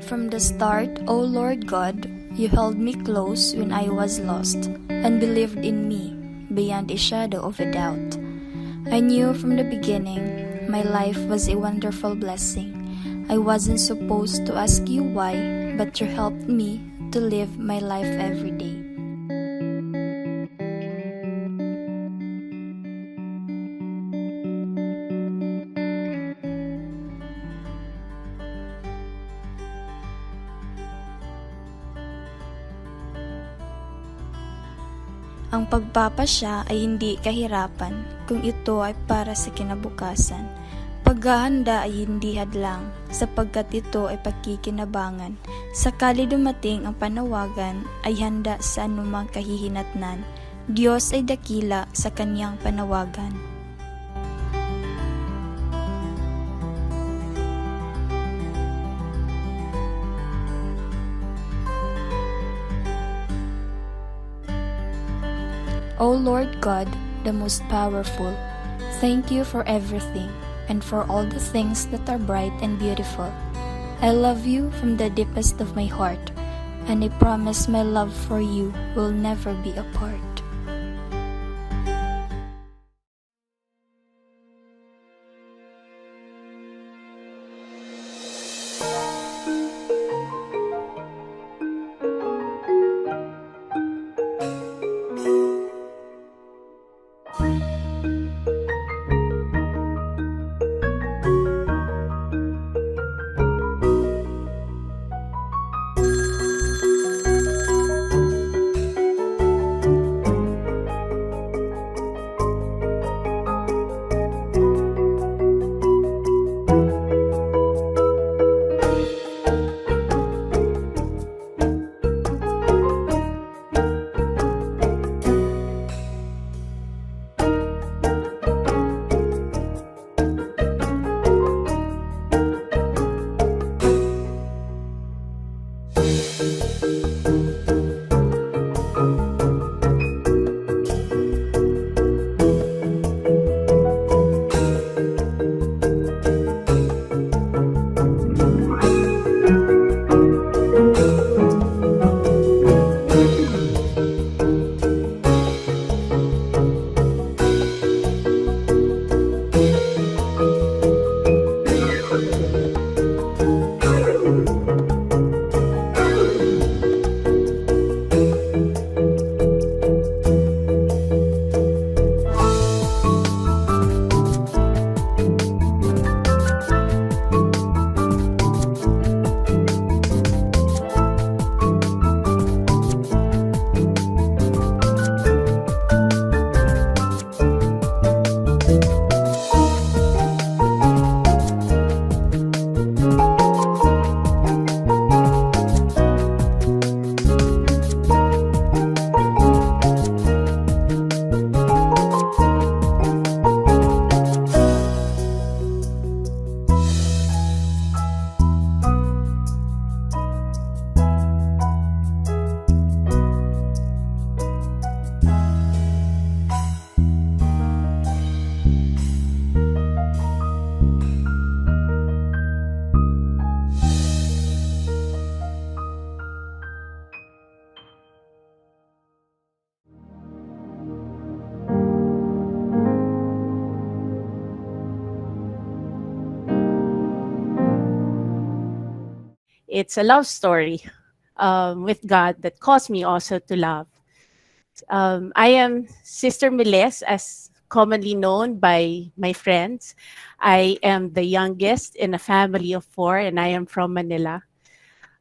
From the start, O Lord God, you held me close when I was lost, and believed in me beyond a shadow of a doubt. I knew from the beginning my life was a wonderful blessing. I wasn't supposed to ask you why, but you helped me to live my life every day. Ang pagpapasya ay hindi kahirapan kung ito ay para sa kinabukasan. Paghahanda ay hindi hadlang sapagkat ito ay pakikinabangan. Sakali dumating ang panawagan ay handa sa anumang kahihinatnan. Diyos ay dakila sa kanyang panawagan. O Lord God, the most powerful, thank you for everything and for all the things that are bright and beautiful. I love you from the deepest of my heart, and I promise my love for you will never be apart. It's a love story with God that caused me also to love. I am Sister Miles, as commonly known by my friends. I am the youngest in a family of 4, and I am from Manila.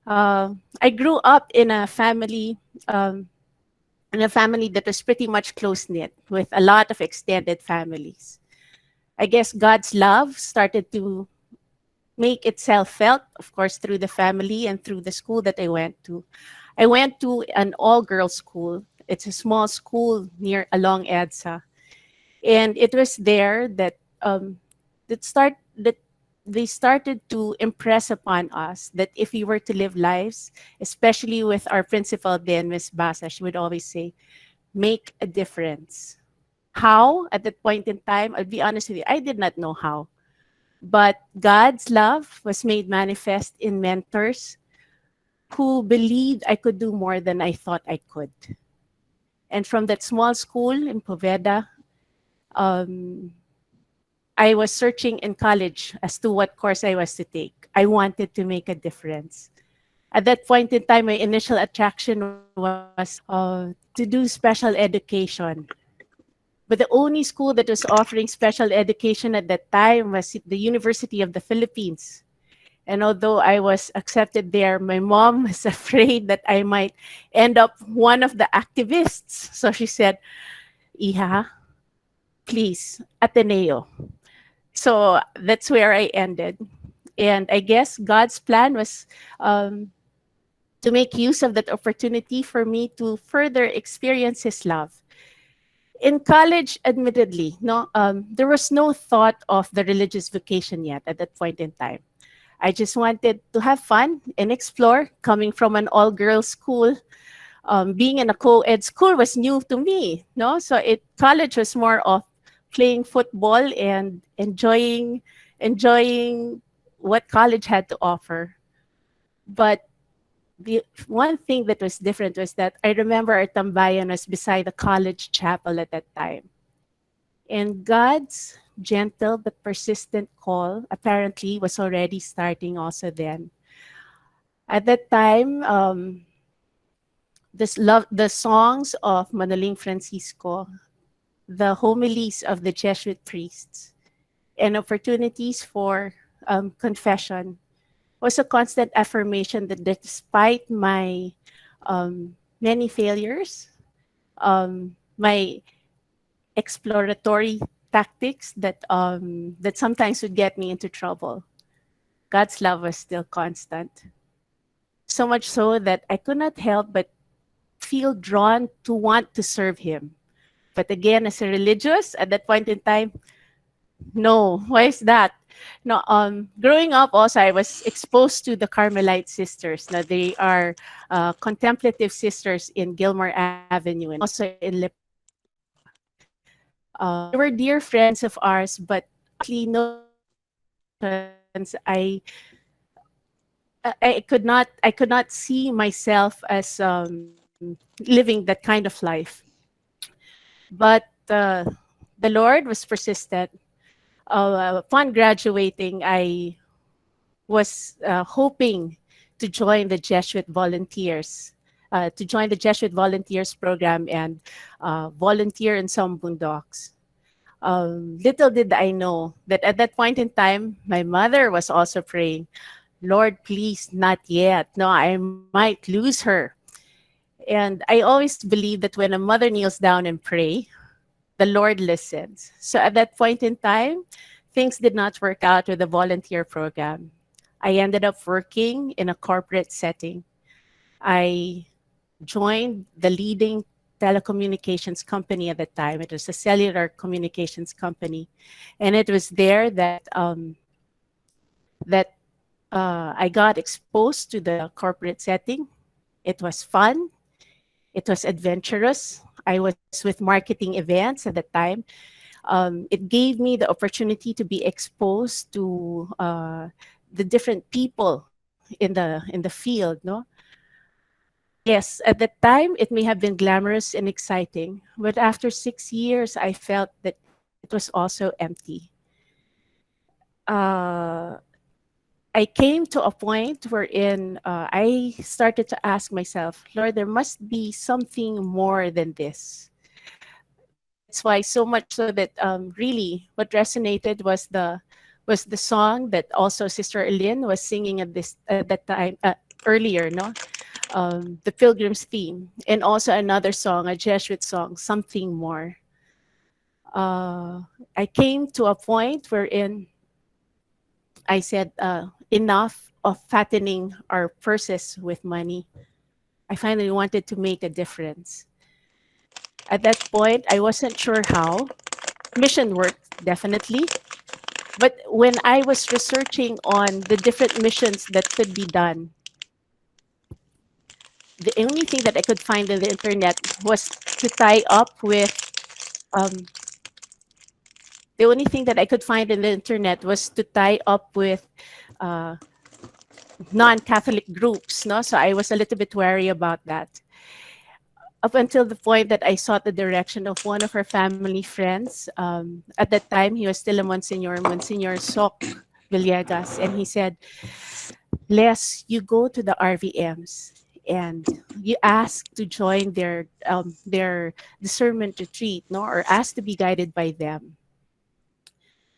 I grew up in a family that was pretty much close knit, with a lot of extended families. I guess God's love started to make itself felt, of course, through the family and through the school that I went to. I went to an all-girls school. It's a small school near along EDSA, and it was there that that they started to impress upon us that if we were to live lives, especially with our principal then, Miss Basa, she would always say, "Make a difference." How? At that point in time, I'll be honest with you, I did not know how. But God's love was made manifest in mentors who believed I could do more than I thought I could. And from that small school in Poveda, um, I was searching in college as to what course I was to take. I wanted to make a difference. At that point in time, my initial attraction was to do special education. But the only school that was offering special education at that time was the University of the Philippines. And although I was accepted there, my mom was afraid that I might end up one of the activists. So she said, Iha, please, Ateneo. So that's where I ended. And I guess God's plan was to make use of that opportunity for me to further experience His love. In college, admittedly, no, there was no thought of the religious vocation yet at that point in time. I just wanted to have fun and explore. Coming from an all-girls school, being in a co-ed school was new to me. No, so college was more of playing football and enjoying what college had to offer. But the one thing that was different was that I remember our tambayan was beside the college chapel at that time. And God's gentle but persistent call apparently was already starting also then. At that time, the songs of Manoling Francisco, the homilies of the Jesuit priests, and opportunities for confession was a constant affirmation that despite my many failures, my exploratory tactics that sometimes would get me into trouble, God's love was still constant. So much so that I could not help but feel drawn to want to serve Him. But again, as a religious at that point in time, no. Why is that? No, growing up also, I was exposed to the Carmelite sisters. Now, they are contemplative sisters in Gilmore Avenue and also in they were dear friends of ours, but honestly, no situations I could not see myself as living that kind of life. But the Lord was persistent. Upon graduating, I was hoping to join the Jesuit volunteers, program and volunteer in some boondocks. Little did I know that at that point in time, my mother was also praying, Lord, please, not yet. No, I might lose her. And I always believe that when a mother kneels down and pray, the Lord listens. So at that point in time, things did not work out with the volunteer program. I ended up working in a corporate setting. I joined the leading telecommunications company at the time. It was a cellular communications company, and it was there that I got exposed to the corporate setting. It was fun. It was adventurous. I was with marketing events at the time. It gave me the opportunity to be exposed to the different people in the field. No, yes, at that time it may have been glamorous and exciting, but after 6 years, I felt that it was also empty. Uh, I came to a point wherein I started to ask myself, Lord, there must be something more than this. That's why so much so that really what resonated was the song that also Sister Elin was singing at that time earlier, no, the Pilgrim's theme, and also another song, a Jesuit song, something more. I came to a point wherein I said, enough of fattening our purses with money. I finally wanted to make a difference. At that point, I wasn't sure how. Mission work, definitely. But when I was researching on the different missions that could be done, the only thing that I could find on the internet was to tie up with, um, the only thing that I could find in the internet was to tie up with uh, non-Catholic groups, no? So I was a little bit wary about that. Up until the point that I sought the direction of one of her family friends. At that time, he was still a Monsignor, Monsignor Sok Villegas, and he said, Les, you go to the RVMs and you ask to join their discernment retreat, no, or ask to be guided by them.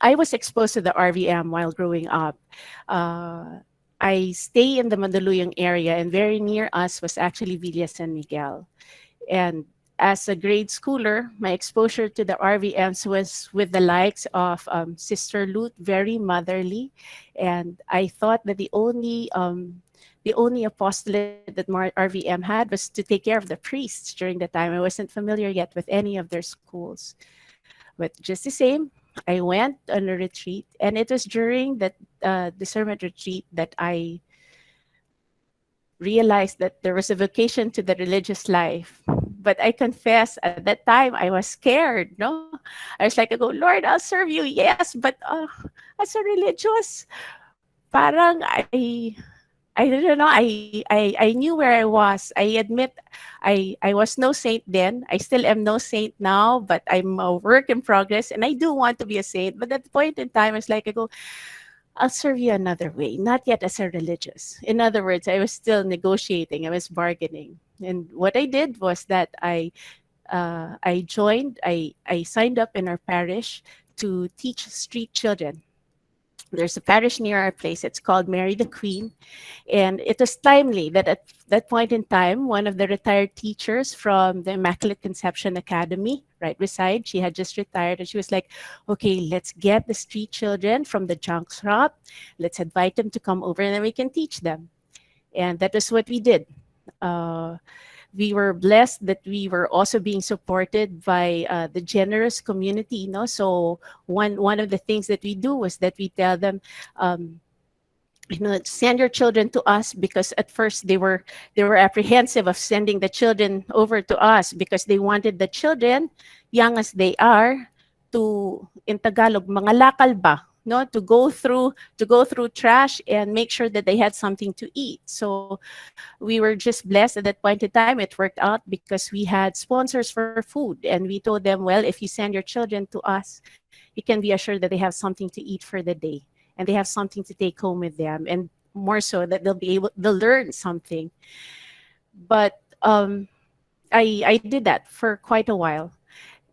I was exposed to the RVM while growing up. Uh, I stay in the Mandaluyong area, and very near us was actually Villa San Miguel. And as a grade schooler, my exposure to the RVMs was with the likes of Sister Lut, very motherly, and I thought that the only apostolate that RVM had was to take care of the priests during the time. I wasn't familiar yet with any of their schools, but just the same, I went on a retreat, and it was during that discernment retreat that I realized that there was a vocation to the religious life. But I confess at that time I was scared. No, I was like, I go, Lord, I'll serve you, yes, but as a religious, parang I don't know. I knew where I was. I admit I was no saint then. I still am no saint now, but I'm a work in progress, and I do want to be a saint. But at the point in time, it's like I go, I'll serve you another way, not yet as a religious. In other words, I was still negotiating, I was bargaining. And what I did was that I signed up in our parish to teach street children. There's a parish near our place. It's called Mary the Queen. And it was timely that at that point in time, one of the retired teachers from the Immaculate Conception Academy, right beside, she had just retired. And she was like, okay, let's get the street children from the junk shop. Let's invite them to come over and then we can teach them. And that was what we did. Uh, we were blessed that we were also being supported by the generous community. So one of the things that we do was that we tell them, send your children to us, because at first they were apprehensive of sending the children over to us because they wanted the children, young as they are, to, in Tagalog, mga lakal ba, no, to go through trash and make sure that they had something to eat. So we were just blessed at that point in time. It worked out because we had sponsors for food, and we told them, well, if you send your children to us, you can be assured that they have something to eat for the day, and they have something to take home with them, and more so that they'll learn something. But I did that for quite a while.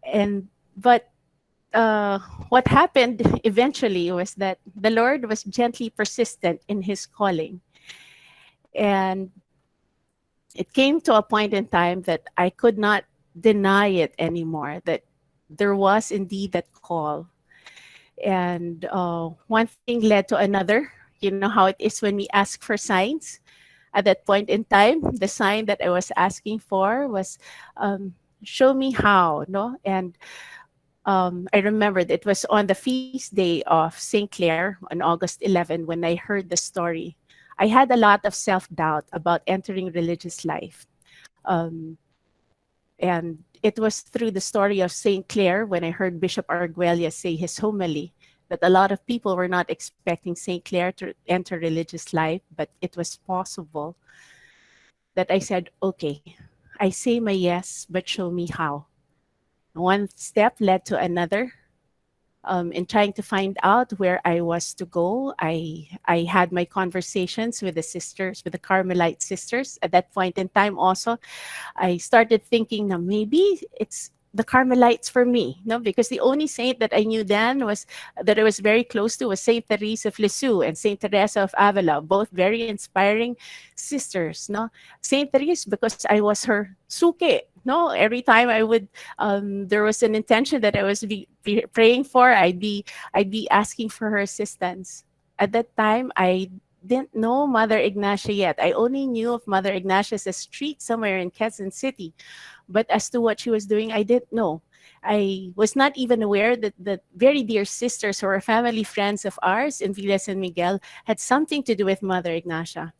And but what happened eventually was that the Lord was gently persistent in his calling. And it came to a point in time that I could not deny it anymore, that there was indeed that call. And one thing led to another. You know how it is when we ask for signs. At that point in time, the sign that I was asking for was, show me how, no? And I remembered it was on the feast day of St. Clair on August 11 when I heard the story. I had a lot of self-doubt about entering religious life. Um, and it was through the story of St. Clair when I heard Bishop Arguelles say his homily that a lot of people were not expecting St. Clair to enter religious life, but it was possible, that I said, okay, I say my yes, but show me how. One step led to another. In trying to find out where I was to go, I had my conversations with the sisters, with the Carmelite sisters. At that point in time also, I started thinking, now maybe it's the Carmelites for me, no? Because the only saint that I knew then was, that I was very close to, was Saint Teresa of Lisieux and Saint Teresa of Avila, both very inspiring sisters, no? Saint Teresa because I was her suke, no? Every time I would, there was an intention that I was be praying for, I'd be asking for her assistance. At that time, I didn't know Mother Ignatia yet. I only knew of Mother Ignatia as a street somewhere in Quezon City. But as to what she was doing, I didn't know. I was not even aware that the very dear sisters who were family friends of ours in Villa San Miguel had something to do with Mother Ignatia.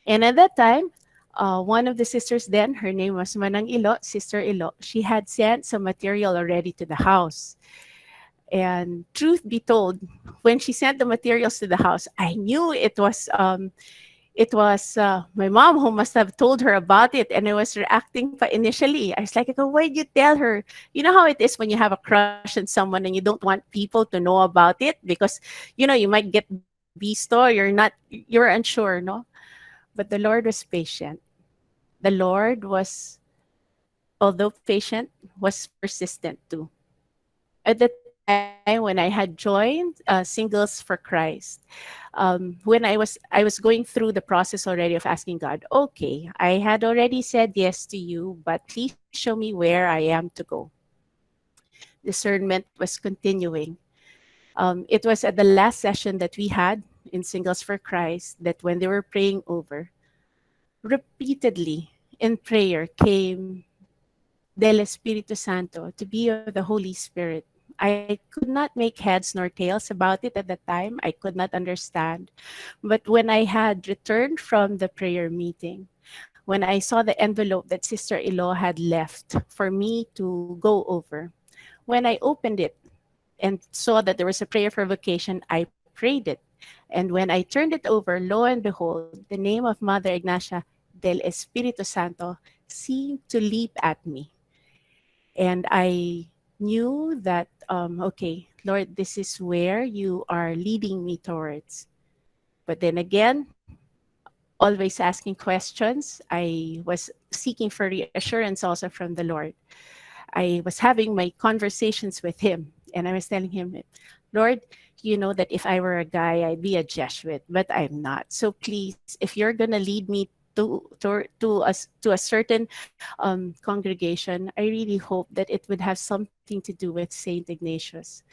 And at that time, one of the sisters then, her name was Manang Ilo, Sister Ilo, she had sent some material already to the house. And truth be told, when she sent the materials to the house, I knew it was my mom who must have told her about it, and I was reacting pa initially. I was like, "Oh, why did you tell her?" You know how it is when you have a crush on someone and you don't want people to know about it because you might get beast or you're unsure, no? But the Lord was patient. The Lord was, although patient, was persistent too. At the time when I had joined Singles for Christ, when I was going through the process already of asking God, okay, I had already said yes to you, but please show me where I am to go. Discernment was continuing. It was at the last session that we had in Singles for Christ that when they were praying over, repeatedly in prayer came del Espíritu Santo, to be of the Holy Spirit. I could not make heads nor tails about it at the time. I could not understand. But when I had returned from the prayer meeting, when I saw the envelope that Sister Ilo had left for me to go over, when I opened it and saw that there was a prayer for vocation, I prayed it. And when I turned it over, lo and behold, the name of Mother Ignacia del Espíritu Santo seemed to leap at me. And I knew that, okay, Lord, this is where you are leading me towards. But then again, always asking questions. I was seeking for reassurance also from the Lord. I was having my conversations with Him, and I was telling Him, Lord, you know that if I were a guy, I'd be a Jesuit, but I'm not. So please, if you're gonna lead me to a certain congregation, I really hope that it would have something to do with Saint Ignatius.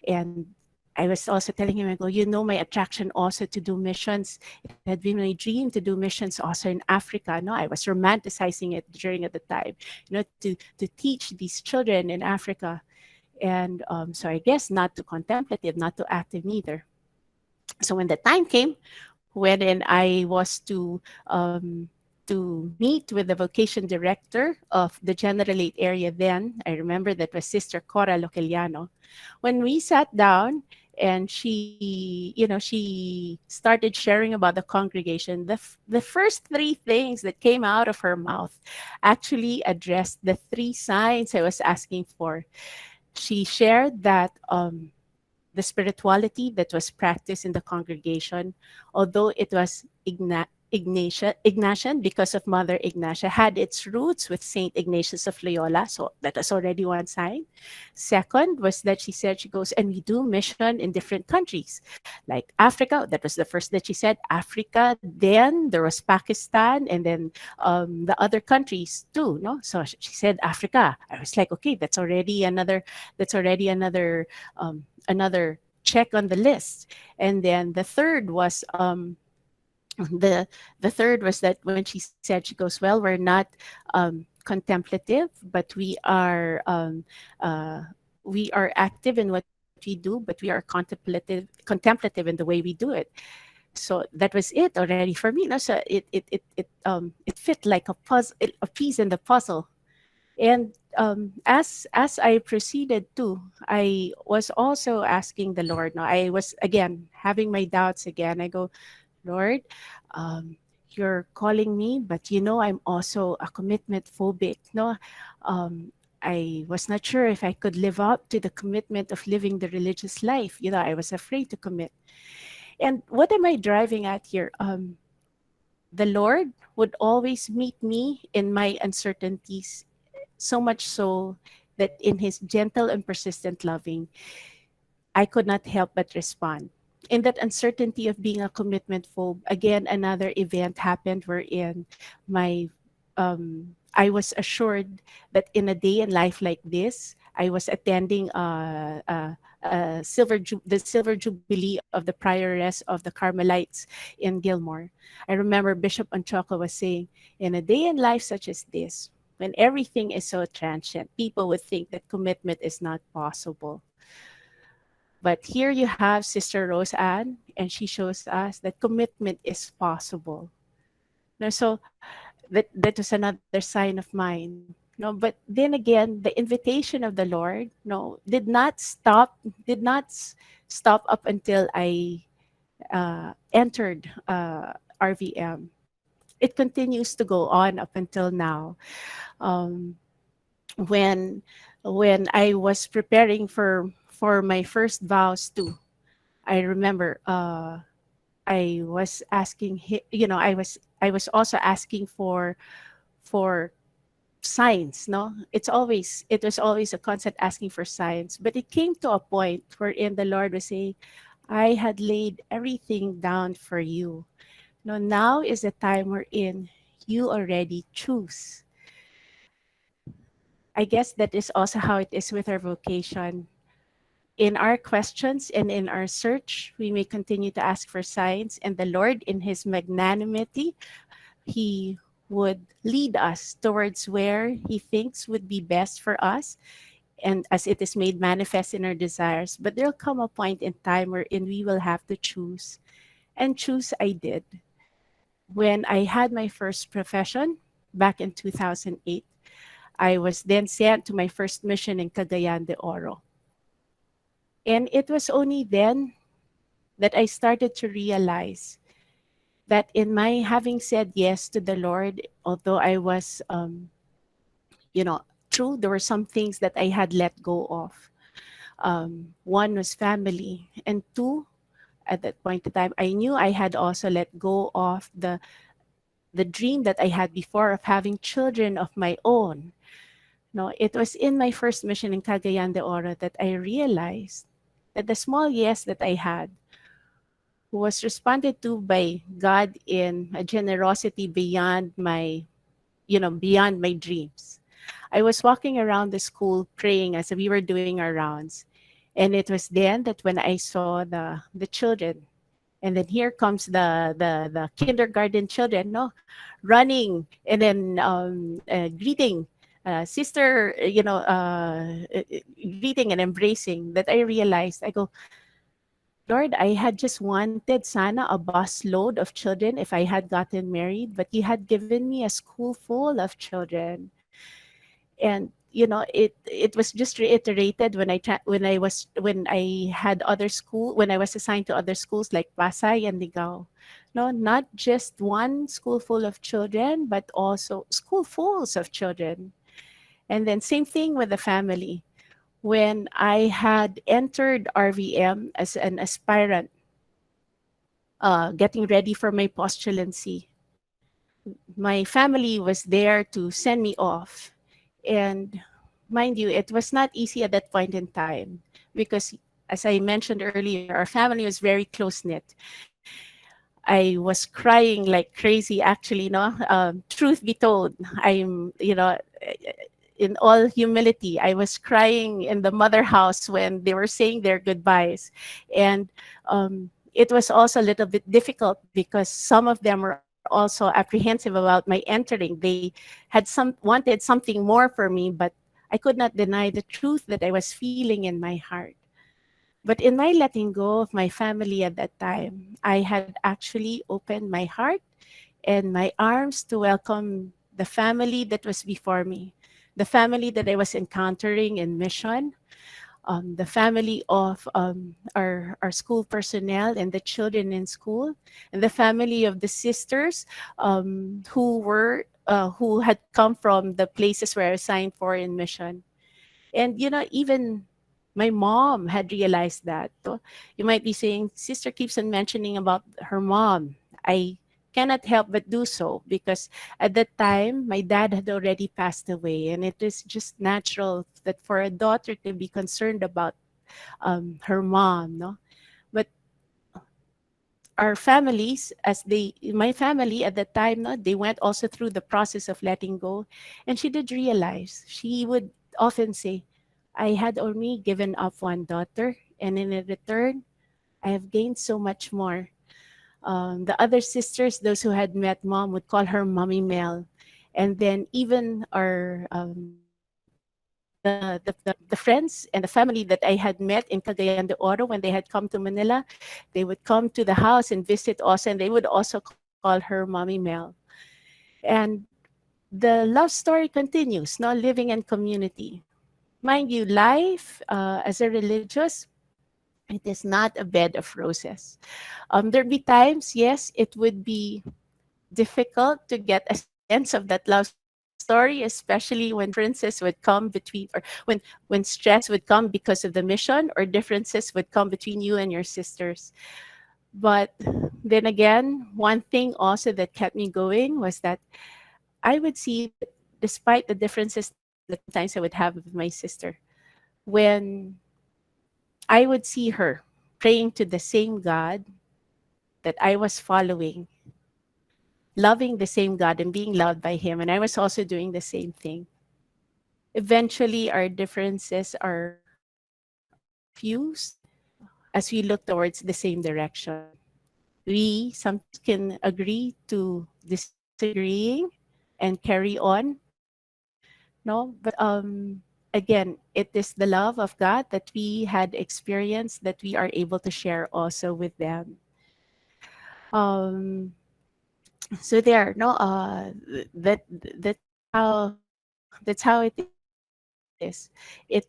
And I was also telling him, I go, my attraction also to do missions. It had been my dream to do missions also in Africa. No, I was romanticizing it during at the time, to teach these children in Africa. And so I guess not too contemplative, not too active neither. So when the time came, wherein I was to meet with the vocation director of the General 8 area then. I remember that was Sister Cora Loqueliano. When we sat down and she started sharing about the congregation, the first three things that came out of her mouth actually addressed the three signs I was asking for. She shared that the spirituality that was practiced in the congregation, although it was Ignatian because of Mother Ignatia, had its roots with Saint Ignatius of Loyola. So that was already one sign. Second was that she goes, and we do mission in different countries, like Africa. That was the first that she said, Africa. Then there was Pakistan, and then the other countries too. No, so she said Africa. I was like, okay, that's already another. Another check on the list. And then the third was that when she said, she goes, well, we're not contemplative, but we are active in what we do, but we are contemplative in the way we do it. So that was it already for me. No, so it fit like a puzzle, a piece in the puzzle. And as I proceeded to, I was also asking the Lord. No, I was again having my doubts again. I go, Lord, you're calling me, but I'm also a commitment phobic. No, I was not sure if I could live up to the commitment of living the religious life. I was afraid to commit. And what am I driving at here? The Lord would always meet me in my uncertainties, so much so that in His gentle and persistent loving, I could not help but respond. In that uncertainty of being a commitment phobe, again, another event happened wherein I was assured that in a day in life like this, I was attending the silver jubilee of the prioress of the Carmelites in Gilmore. I remember Bishop Anchoco was saying, in a day in life such as this, when everything is so transient, people would think that commitment is not possible. But here you have Sister Rose Ann, and she shows us that commitment is possible. Now, so that was another sign of mine. No, but then again, the invitation of the Lord, no, did not stop up until I entered RVM. It continues to go on up until now. Um, when when I was preparing for my first vows too, I remember I was asking, I was also asking for signs. No, it was always a constant asking for signs, but it came to a point wherein the Lord was saying, I had laid everything down for you. No, now is the time wherein you already choose. I guess that is also how it is with our vocation. In our questions and in our search, we may continue to ask for signs, and the Lord, in His magnanimity, He would lead us towards where He thinks would be best for us, and as it is made manifest in our desires. But there'll come a point in time wherein we will have to choose. And choose I did. When I had my first profession back in 2008, I was then sent to my first mission in Cagayan de Oro. And it was only then that I started to realize that in my having said yes to the Lord, although I was, you know, true, there were some things that I had let go of. One was family, and two, at that point in time, I knew I had also let go of the dream that I had before of having children of my own. No, it was in my first mission in Cagayan de Oro that I realized that the small yes that I had was responded to by God in a generosity beyond beyond my dreams. I was walking around the school praying as we were doing our rounds. And it was then that when I saw the children, and then here comes the kindergarten children, no, running and then greeting, sister, greeting and embracing, that I realized, I go, Lord, I had just wanted sana a bus load of children if I had gotten married, but you had given me a school full of children. And it was just reiterated when when I had other school, when I was assigned to other schools like Pasay and Ligao. No, not just one school full of children, but also school fulls of children. And then same thing with the family. When I had entered RVM as an aspirant, getting ready for my postulancy, my family was there to send me off. And mind you, it was not easy at that point in time because, as I mentioned earlier, our family was very close knit. I was crying like crazy, actually. No, truth be told, in all humility, I was crying in the mother house when they were saying their goodbyes. And it was also a little bit difficult because some of them were also apprehensive about my entering. They had wanted something more for me, but I could not deny the truth that I was feeling in my heart. But in my letting go of my family at that time, I had actually opened my heart and my arms to welcome the family that was before me, the family that I was encountering in mission, the family of our school personnel and the children in school, and the family of the sisters who had come from the places where I was signed for in mission. And even my mom had realized that. So you might be saying, Sister keeps on mentioning about her mom. I cannot help but do so because at that time my dad had already passed away, and it is just natural that for a daughter to be concerned about her mom, no. But our families, my family at that time, no, they went also through the process of letting go, and she did realize. She would often say, I had only given up one daughter, and in return I have gained so much more. The other sisters, those who had met mom, would call her Mommy Mel. And then even our the friends and the family that I had met in Cagayan de Oro, when they had come to Manila, they would come to the house and visit us, and they would also call her Mommy Mel. And the love story continues, no, living in community. Mind you, life as a religious, it is not a bed of roses. There'd be times, yes, it would be difficult to get a sense of that love story, especially when differences would come between, or when stress would come because of the mission, or differences would come between you and your sisters. But then again, one thing also that kept me going was that I would see that despite the differences that sometimes I would have with my sister, when I would see her praying to the same God that I was following, loving the same God and being loved by Him, and I was also doing the same thing. Eventually, our differences are fused as we look towards the same direction. We sometimes can agree to disagreeing and carry on, no, but again, it is the love of God that we had experienced that we are able to share also with them. Um, so there, no, that that's how it is. It's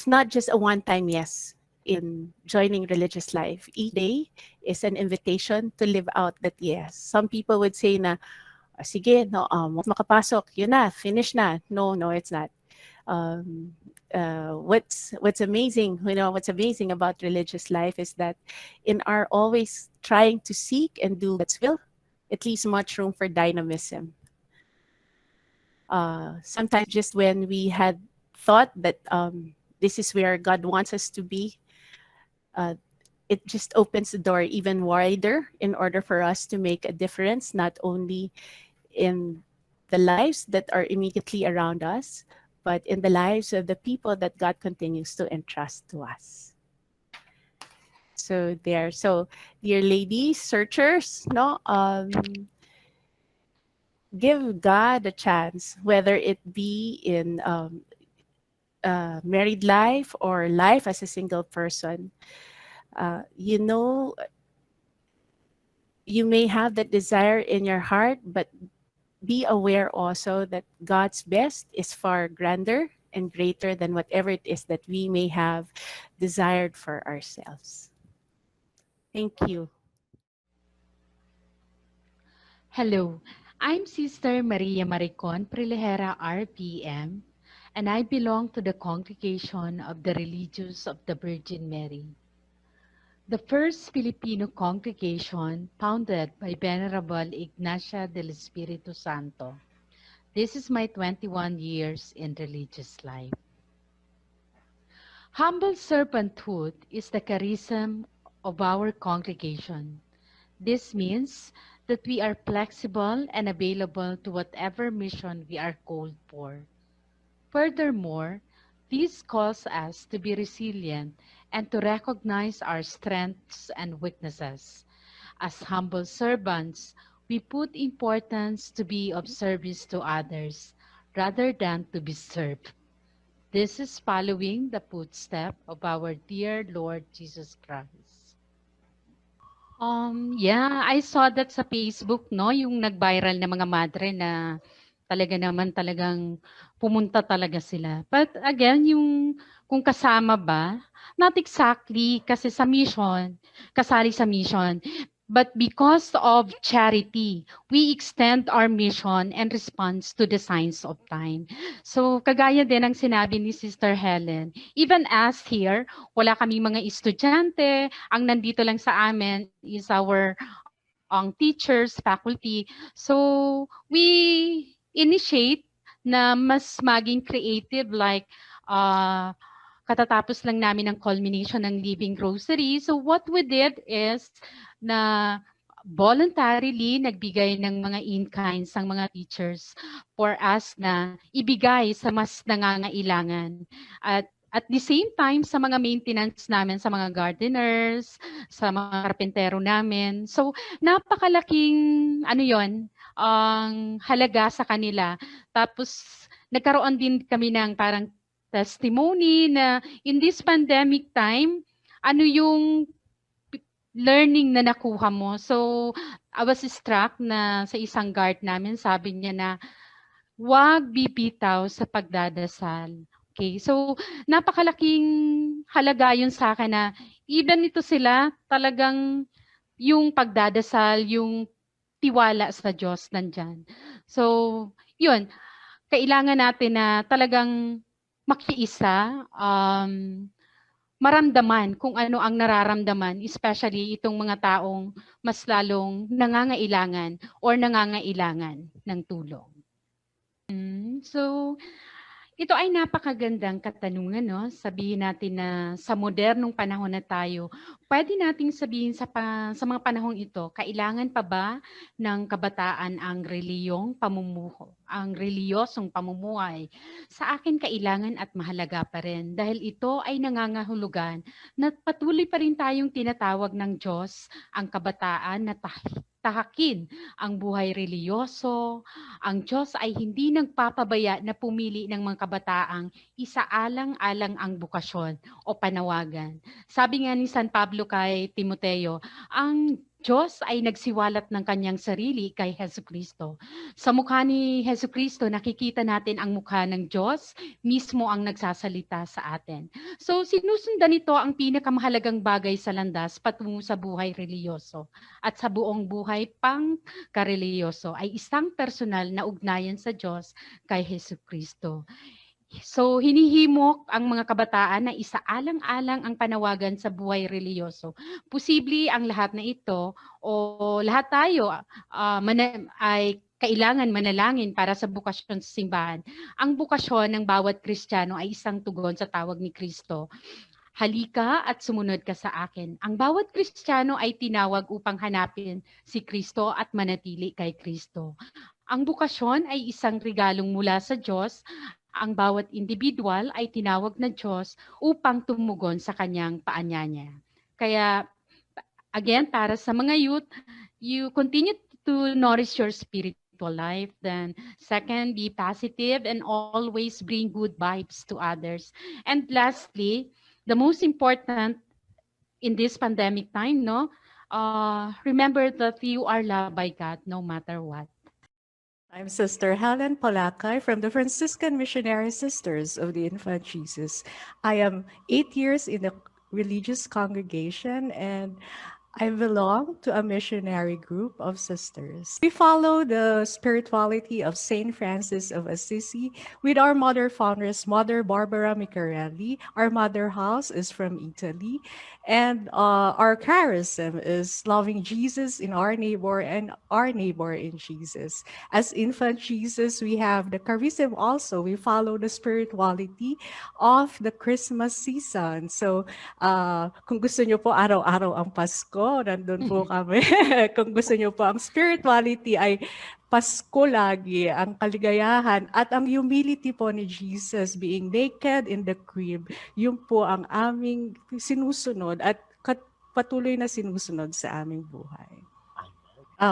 not just a one-time yes in joining religious life. Each day is an invitation to live out that yes. Some people would say na, "Ah, sige, no, once makapasok, yun na, finish na." No, no, it's not. Um, what's amazing, what's amazing about religious life is that in our always trying to seek and do God's will, it leaves much room for dynamism. Sometimes just when we had thought that this is where God wants us to be, uh, it just opens the door even wider in order for us to make a difference, not only in the lives that are immediately around us, but in the lives of the people that God continues to entrust to us. So there. So, dear ladies, searchers, no, give God a chance, whether it be in married life or life as a single person. You know, you may have that desire in your heart, but be aware also that God's best is far grander and greater than whatever it is that we may have desired for ourselves. Thank you. Hello, I'm Sister Maria Maricon Prilejera RPM, and I belong to the Congregation of the Religious of the Virgin Mary, the first Filipino congregation founded by Venerable Ignacia del Espiritu Santo. This is my 21 years in religious life. Humble servanthood is the charism of our congregation. This means that we are flexible and available to whatever mission we are called for. Furthermore, this calls us to be resilient and to recognize our strengths and weaknesses. As humble servants, we put importance to be of service to others rather than to be served. This is following the footstep of our dear Lord Jesus Christ. Yeah, I saw that sa Facebook, no, yung nag-viral na mga madre na talaga naman talagang pumunta talaga sila. But again, yung kung kasama ba, not exactly kasi sa mission, kasali sa mission, but because of charity, we extend our mission and response to the signs of time. So, kagaya din ang sinabi ni Sister Helen, even us here, wala kaming mga estudyante, ang nandito lang sa amin is our ang teachers, faculty. So, we initiate na mas maging creative like katatapos lang namin ng culmination ng Living Grocery. So what we did is na voluntarily nagbigay ng mga in-kinds ang mga teachers for us na ibigay sa mas nangangailangan. At the same time, sa mga maintenance namin, sa mga gardeners, sa mga karpentero namin. So, napakalaking, ano yon, ang halaga sa kanila. Tapos, nagkaroon din kami ng parang testimony na in this pandemic time, ano yung learning na nakuha mo. So, I was struck na sa isang guard namin, sabi niya na, "Wag bibitaw sa pagdadasal." Okay, so napakalaking halaga yun sa akin na even ito sila, talagang yung pagdadasal, yung tiwala sa Diyos nandiyan. So, yun, kailangan natin na talagang makiisa, maramdaman kung ano ang nararamdaman, especially itong mga taong mas lalong nangangailangan or nangangailangan ng tulong. So, ito ay napakagandang katanungan, no? Sabihin natin na sa modernong panahon na tayo, pwede nating sabihin sa mga panahong ito, kailangan pa ba ng kabataan ang ang reliyosong pamumuhay? Sa akin, kailangan at mahalaga pa rin dahil ito ay nangangahulugan na patuloy pa rin tayong tinatawag ng Diyos ang kabataan na tahakin ang buhay reliyoso. Ang Diyos ay hindi nagpapabaya na pumili ng mga kabataang isaalang-alang ang bukasyon o panawagan. Sabi nga ni San Pablo kay Timoteo, ang Diyos ay nagsiwalat ng kanyang sarili kay Jesucristo. Sa mukha ni Jesucristo, nakikita natin ang mukha ng Diyos, mismo ang nagsasalita sa atin. So, sinusundan nito ang pinakamahalagang bagay sa landas patungo sa buhay reliyoso at sa buong buhay pang kareliyoso ay isang personal na ugnayan sa Diyos kay Jesucristo. So, hinihimok ang mga kabataan na isaalang-alang ang panawagan sa buhay reliyoso. Posible ang lahat na ito o lahat tayo ay kailangan manalangin para sa bukasyon sa simbahan. Ang bukasyon ng bawat Kristiyano ay isang tugon sa tawag ni Kristo. Halika at sumunod ka sa akin. Ang bawat Kristiyano ay tinawag upang hanapin si Kristo at manatili kay Kristo. Ang bukasyon ay isang regalong mula sa Diyos. Ang bawat individual ay tinawag na Diyos upang tumugon sa kanyang paanyaya. Kaya, again, para sa mga youth, you continue to nourish your spiritual life. Then, second, be positive and always bring good vibes to others. And lastly, the most important in this pandemic time, no? Remember that you are loved by God no matter what. I'm Sister Helen Polacay from the Franciscan Missionary Sisters of the Infant Jesus. I am 8 years in the religious congregation and I belong to a missionary group of sisters. We follow the spirituality of Saint Francis of Assisi with our mother foundress, Mother Barbara Micarelli. Our mother house is from Italy. And our charism is loving Jesus in our neighbor and our neighbor in Jesus. As infant Jesus, we have the charism also. We follow the spirituality of the Christmas season. So kung gusto nyo po araw-araw ang Pasko, nandun po kami. Kung gusto nyo po ang spirituality ay Pasko lagi, ang kaligayahan at ang humility po ni Jesus being naked in the crib, yun po ang aming sinusunod at patuloy na sinusunod sa aming buhay.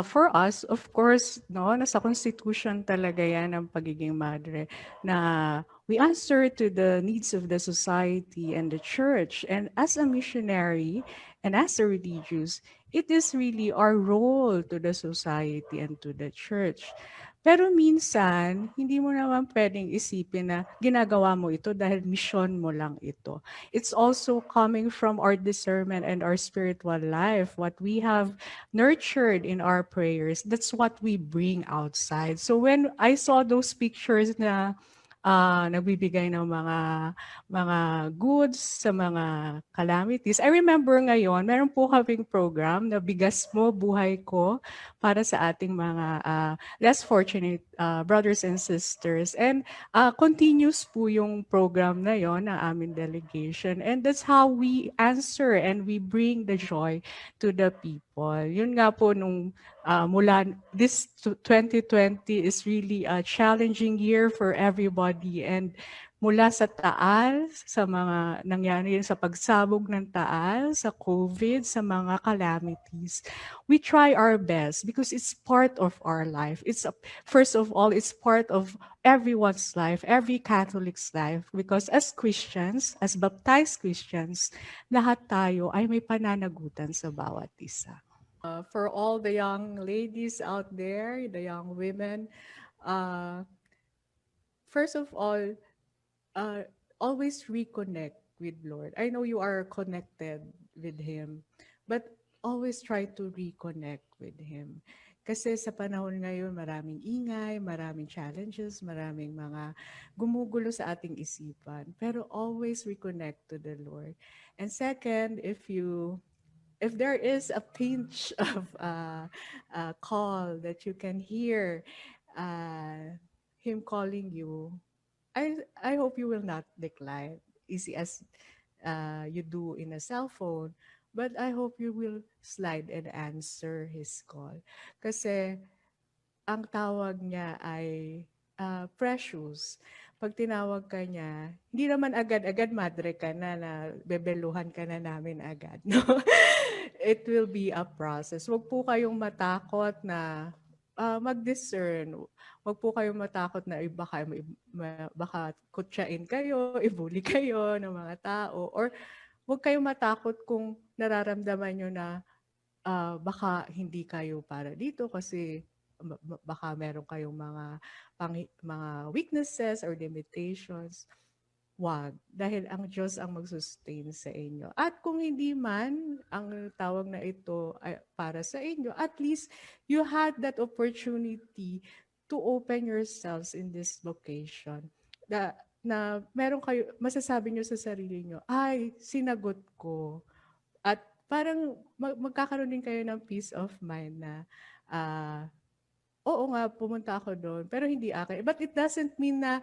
For us, of course, no, nasa Constitution talaga yan ang pagiging madre na we answer to the needs of the society and the church. And as a missionary and as a religious, it is really our role to the society and to the church. Pero minsan, hindi mo naman pwedeng isipin na ginagawa mo ito dahil mission mo lang ito. It's also coming from our discernment and our spiritual life, what we have nurtured in our prayers. That's what we bring outside. So when I saw those pictures na nagbibigay ng mga goods sa mga calamities. I remember ngayon, meron po kaming program na Bigas Mo, Buhay Ko para sa ating mga less fortunate brothers and sisters. And continuous po yung program na yon ng aming delegation. And that's how we answer and we bring the joy to the people. Yun nga po nung mula this 2020 is really a challenging year for everybody and mula sa Taal, sa mga nangyari sa pagsabog ng Taal, sa COVID, sa mga calamities. We try our best because it's part of our life. First of all, it's part of everyone's life, every Catholic's life. Because as Christians, as baptized Christians, lahat tayo ay may pananagutan sa bawat isa. For all the young ladies out there, the young women, first of all, always reconnect with Lord. I know you are connected with Him, but always try to reconnect with Him. Kasi sa panahon ngayon, maraming ingay, maraming challenges, maraming mga gumugulo sa ating isipan. Pero always reconnect to the Lord. And second, if there is a pinch of call that you can hear Him calling you, I hope you will not decline, easy as you do in a cell phone. But I hope you will slide and answer His call. Kasi ang tawag niya ay precious. Pag tinawag ka niya, hindi naman agad-agad madre ka na bebeluhan ka na namin agad. No? It will be a process. Huwag po kayong matakot na mag-discern. Huwag po kayong matakot na baka kutsain kayo, ibuli kayo ng mga tao. Or huwag kayong matakot kung nararamdaman nyo na baka hindi kayo para dito kasi baka meron kayong mga weaknesses or limitations. Wag, dahil ang Diyos ang mag-sustain sa inyo. At kung hindi man ang tawag na ito ay para sa inyo, at least you had that opportunity to open yourselves in this vocation. Na meron kayo, masasabi nyo sa sarili nyo, ay, sinagot ko. At parang magkakaroon din kayo ng peace of mind na, oo nga, pumunta ako doon, pero hindi akin. But it doesn't mean na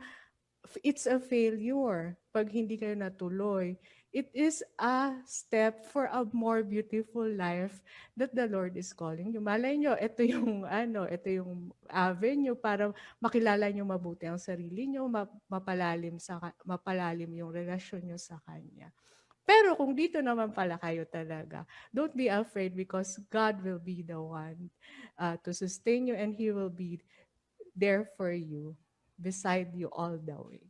it's a failure pag hindi kayo natuloy. It is a step for a more beautiful life that the Lord is calling you. Malay nyo, ito yung avenue para makilala nyo mabuti ang sarili nyo, mapalalim yung relasyon nyo sa Kanya. Pero kung dito naman pala kayo talaga, don't be afraid because God will be the one to sustain you and He will be there for you, beside you all the way.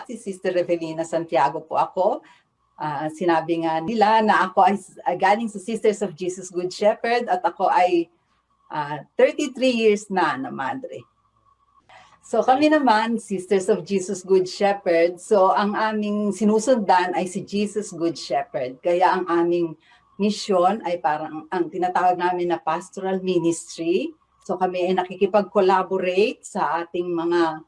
Si Sister Revelina Santiago po ako. Sinabi nga nila na ako ay galing sa Sisters of Jesus Good Shepherd at ako ay 33 years na madre. So kami naman, Sisters of Jesus Good Shepherd, so ang aming sinusundan ay si Jesus Good Shepherd. Kaya ang aming mission ay parang ang tinatawag namin na pastoral ministry. So kami ay nakikipag-collaborate sa ating mga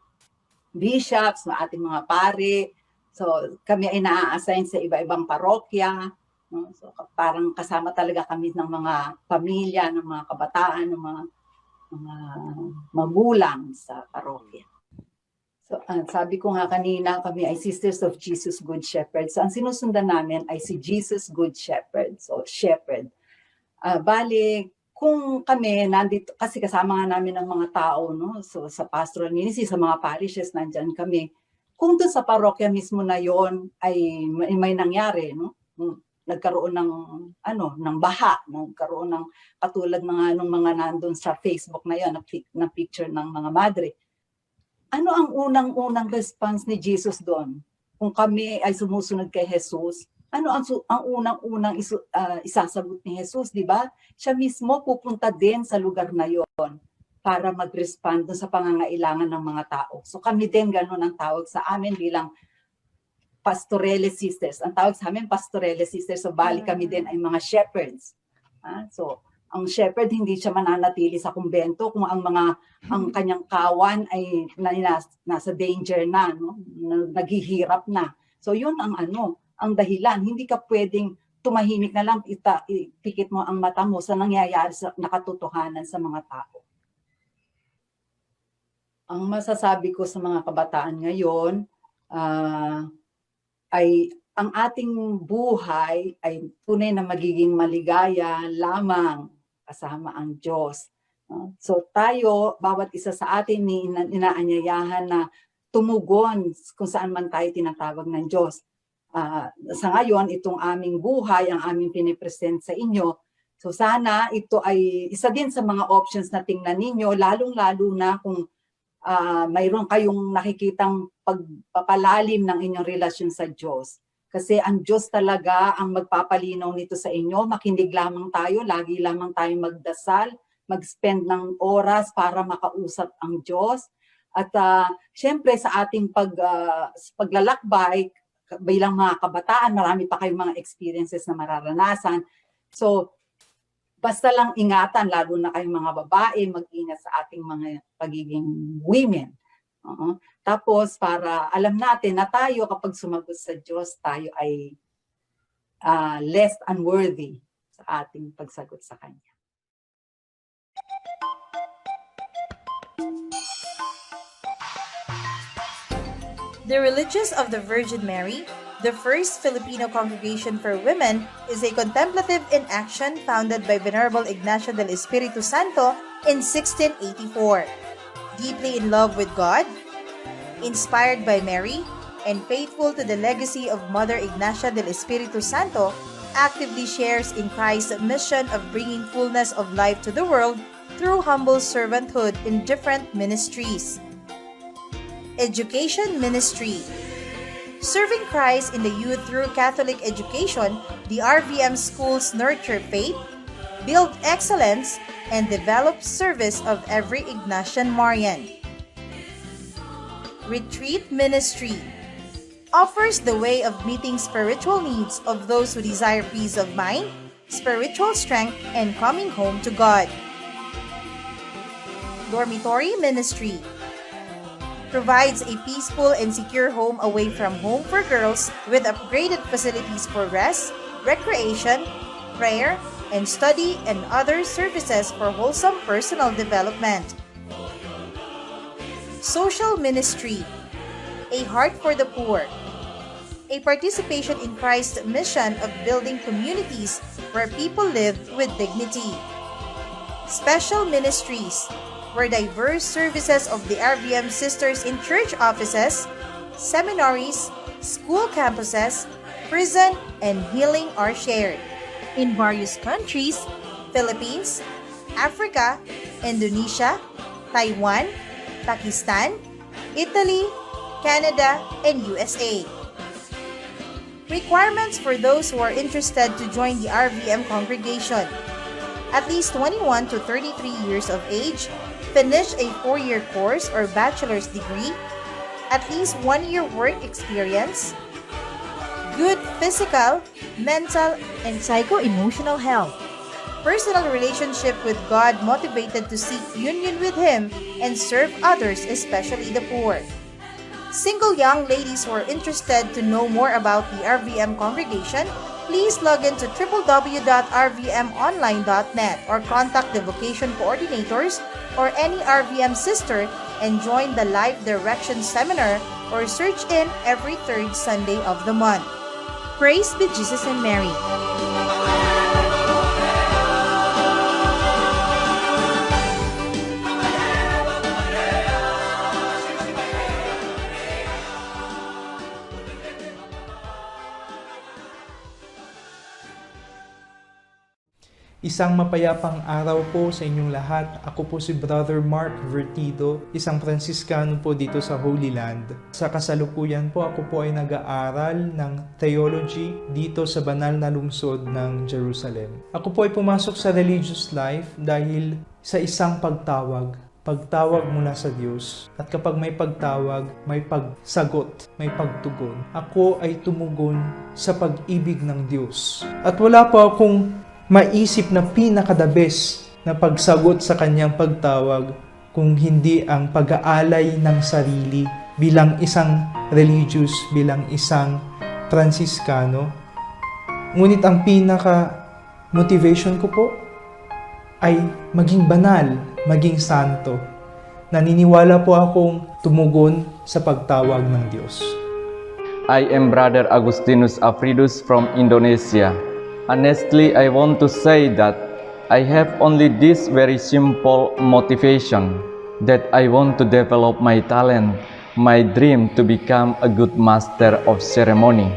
bishops, sa ating mga pari. So kami ay na-assign sa iba-ibang parokya. No? So parang kasama talaga kami ng mga pamilya, ng mga kabataan, ng mga magulang sa parokya. So sabi ko nga kanina, kami ay Sisters of Jesus Good Shepherd. So ang sinusundan namin ay si Jesus Good Shepherd. So shepherd. Bali, kung kami nandito, kasi kasama nga namin ng mga tao, no? So sa pastoral ministry, sa mga parishes, nandyan kami. Kung doon sa parokya mismo na yon ay may nangyari, no? Nagkaroon ng baha, nagkaroon ng katulad nung mga nandun sa Facebook na yon, na picture ng mga madre. Ano ang unang response ni Jesus doon? Kung kami ay sumusunod kay Jesus, ano ang unang isasagot ni Jesus, di ba? Siya mismo pupunta din sa lugar na yon para mag-respond sa pangangailangan ng mga tao. So kami din ganun ang tawag sa amin bilang Pastoreles Sisters. Ang tawag sa amin Pastoreles Sisters. So bali kami din ay mga shepherds. So ang shepherd hindi siya mananatili sa kumbento kung ang kanyang kawan ay nasa danger na, no? Naghihirap na. So yun ang dahilan. Hindi ka pwedeng tumahimik na lang, ipikit mo ang mata mo sa nangyayari sa nakatotohanan sa mga tao. Ang masasabi ko sa mga kabataan ngayon ay ang ating buhay ay tunay na magiging maligaya lamang kasama ang Diyos. So tayo, bawat isa sa atin, inaanyayahan na tumugon kung saan man tayo tinatawag ng Diyos. Sa ngayon, itong aming buhay, ang aming pinipresent sa inyo, so sana ito ay isa din sa mga options na tingnan ninyo, lalong-lalo na kung mayroon kayong nakikitang pagpapalalim ng inyong relasyon sa Diyos. Kasi ang Diyos talaga ang magpapalinaw nito sa inyo. Makinig lamang tayo, lagi lamang tayo magdasal, mag-spend ng oras para makausap ang Diyos. At syempre sa ating paglalakbay, bilang mga kabataan, marami pa kayong mga experiences na mararanasan. So, basta lang ingatan, lalo na kayong mga babae, mag-ingat sa ating mga pagiging women. Tapos, para alam natin na tayo, kapag sumagot sa Diyos, tayo ay less unworthy sa ating pagsagot sa Kanya. The Religious of the Virgin Mary, the first Filipino congregation for women, is a contemplative in action founded by Venerable Ignacio del Espiritu Santo in 1684. Deeply in love with God, inspired by Mary, and faithful to the legacy of Mother Ignacia del Espiritu Santo, actively shares in Christ's mission of bringing fullness of life to the world through humble servanthood in different ministries. Education Ministry. Serving Christ in the youth through Catholic education, the RVM schools nurture faith, build excellence, and develop service of every Ignatian Marian. Retreat Ministry. Offers the way of meeting spiritual needs of those who desire peace of mind, spiritual strength, and coming home to God. Dormitory Ministry. Provides a peaceful and secure home away from home for girls with upgraded facilities for rest, recreation, prayer, and study, and other services for wholesome personal development. Social Ministry. A heart for the poor. A participation in Christ's mission of building communities where people live with dignity. Special Ministries, where diverse services of the RVM sisters in church offices, seminaries, school campuses, prison, and healing are shared. In various countries, Philippines, Africa, Indonesia, Taiwan, Pakistan, Italy, Canada, and USA. Requirements for those who are interested to join the RVM congregation: at least 21 to 33 years of age, finish a 4-year course or bachelor's degree, at least 1-year work experience, good physical, mental, and psycho-emotional health, personal relationship with God motivated to seek union with Him and serve others, especially the poor. Single young ladies who are interested to know more about the RVM congregation, please log into www.rvmonline.net or contact the vocation coordinators or any RVM sister and join the Life Direction Seminar or search in every third Sunday of the month. Praise be Jesus and Mary. Isang mapayapang araw po sa inyong lahat. Ako po si Brother Mark Vertido, isang Franciscano po dito sa Holy Land. Sa kasalukuyan po, ako po ay nag-aaral ng theology dito sa banal na lungsod ng Jerusalem. Ako po ay pumasok sa religious life dahil sa isang pagtawag mula sa Diyos. At kapag may pagtawag, may pagsagot, may pagtugon. Ako ay tumugon sa pag-ibig ng Diyos. At wala po akong maisip na pinaka-the best na pagsagot sa kanyang pagtawag kung hindi ang pag-aalay ng sarili bilang isang religious, bilang isang Franciscano. Ngunit ang pinaka-motivation ko po ay maging banal, maging santo. Naniniwala po akong tumugon sa pagtawag ng Diyos. I am Brother Agustinus Afridus from Indonesia. Honestly, I want to say that I have only this very simple motivation, that I want to develop my talent, my dream to become a good master of ceremony.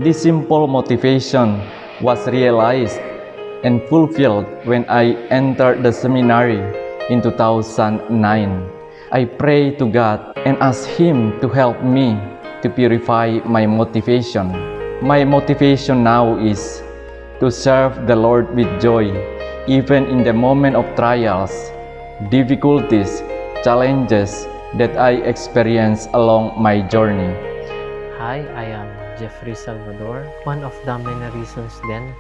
This simple motivation was realized and fulfilled when I entered the seminary in 2009. I pray to God and ask Him to help me to purify my motivation. My motivation now is to serve the Lord with joy, even in the moment of trials, difficulties, challenges that I experience along my journey. Hi, I am Jeffrey Salvador. One of the many reasons then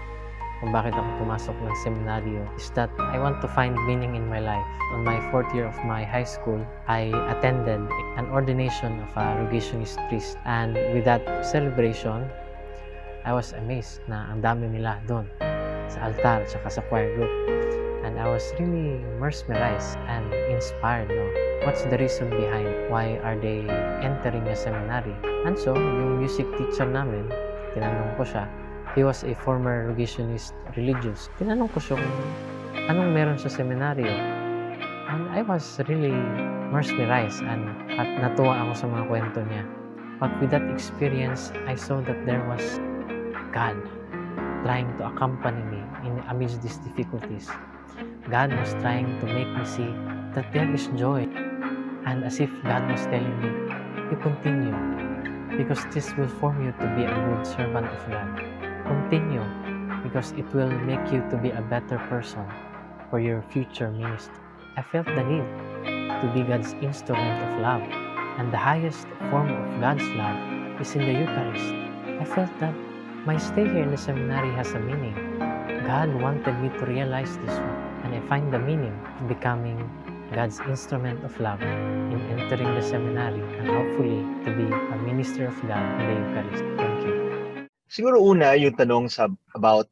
kung bakit ako pumasok ng seminaryo is that I want to find meaning in my life. On my 4th year of my high school, I attended an ordination of a Rogationist priest, and with that celebration, I was amazed na ang dami nila doon sa altar at sa choir group. And I was really mesmerized and inspired. What's the reason behind why are they entering a seminary? And so, yung music teacher namin, tinanong ko siya. He was a former Rogationist religious. Tinanong ko siya kung anong meron sa seminaryo. And I was really mesmerized and at natuwa ako sa mga kwento niya. But with that experience, I saw that there was God trying to accompany me amidst these difficulties. God was trying to make me see that there is joy. And as if God was telling me, you continue, because this will form you to be a good servant of God. Continue, because it will make you to be a better person for your future ministry. I felt the need to be God's instrument of love, and the highest form of God's love is in the Eucharist. I felt that my stay here in the seminary has a meaning. God wanted me to realize this one, and I find the meaning in becoming God's instrument of love in entering the seminary and hopefully to be a minister of God in the Eucharist. Thank you. Siguro una yung tanong about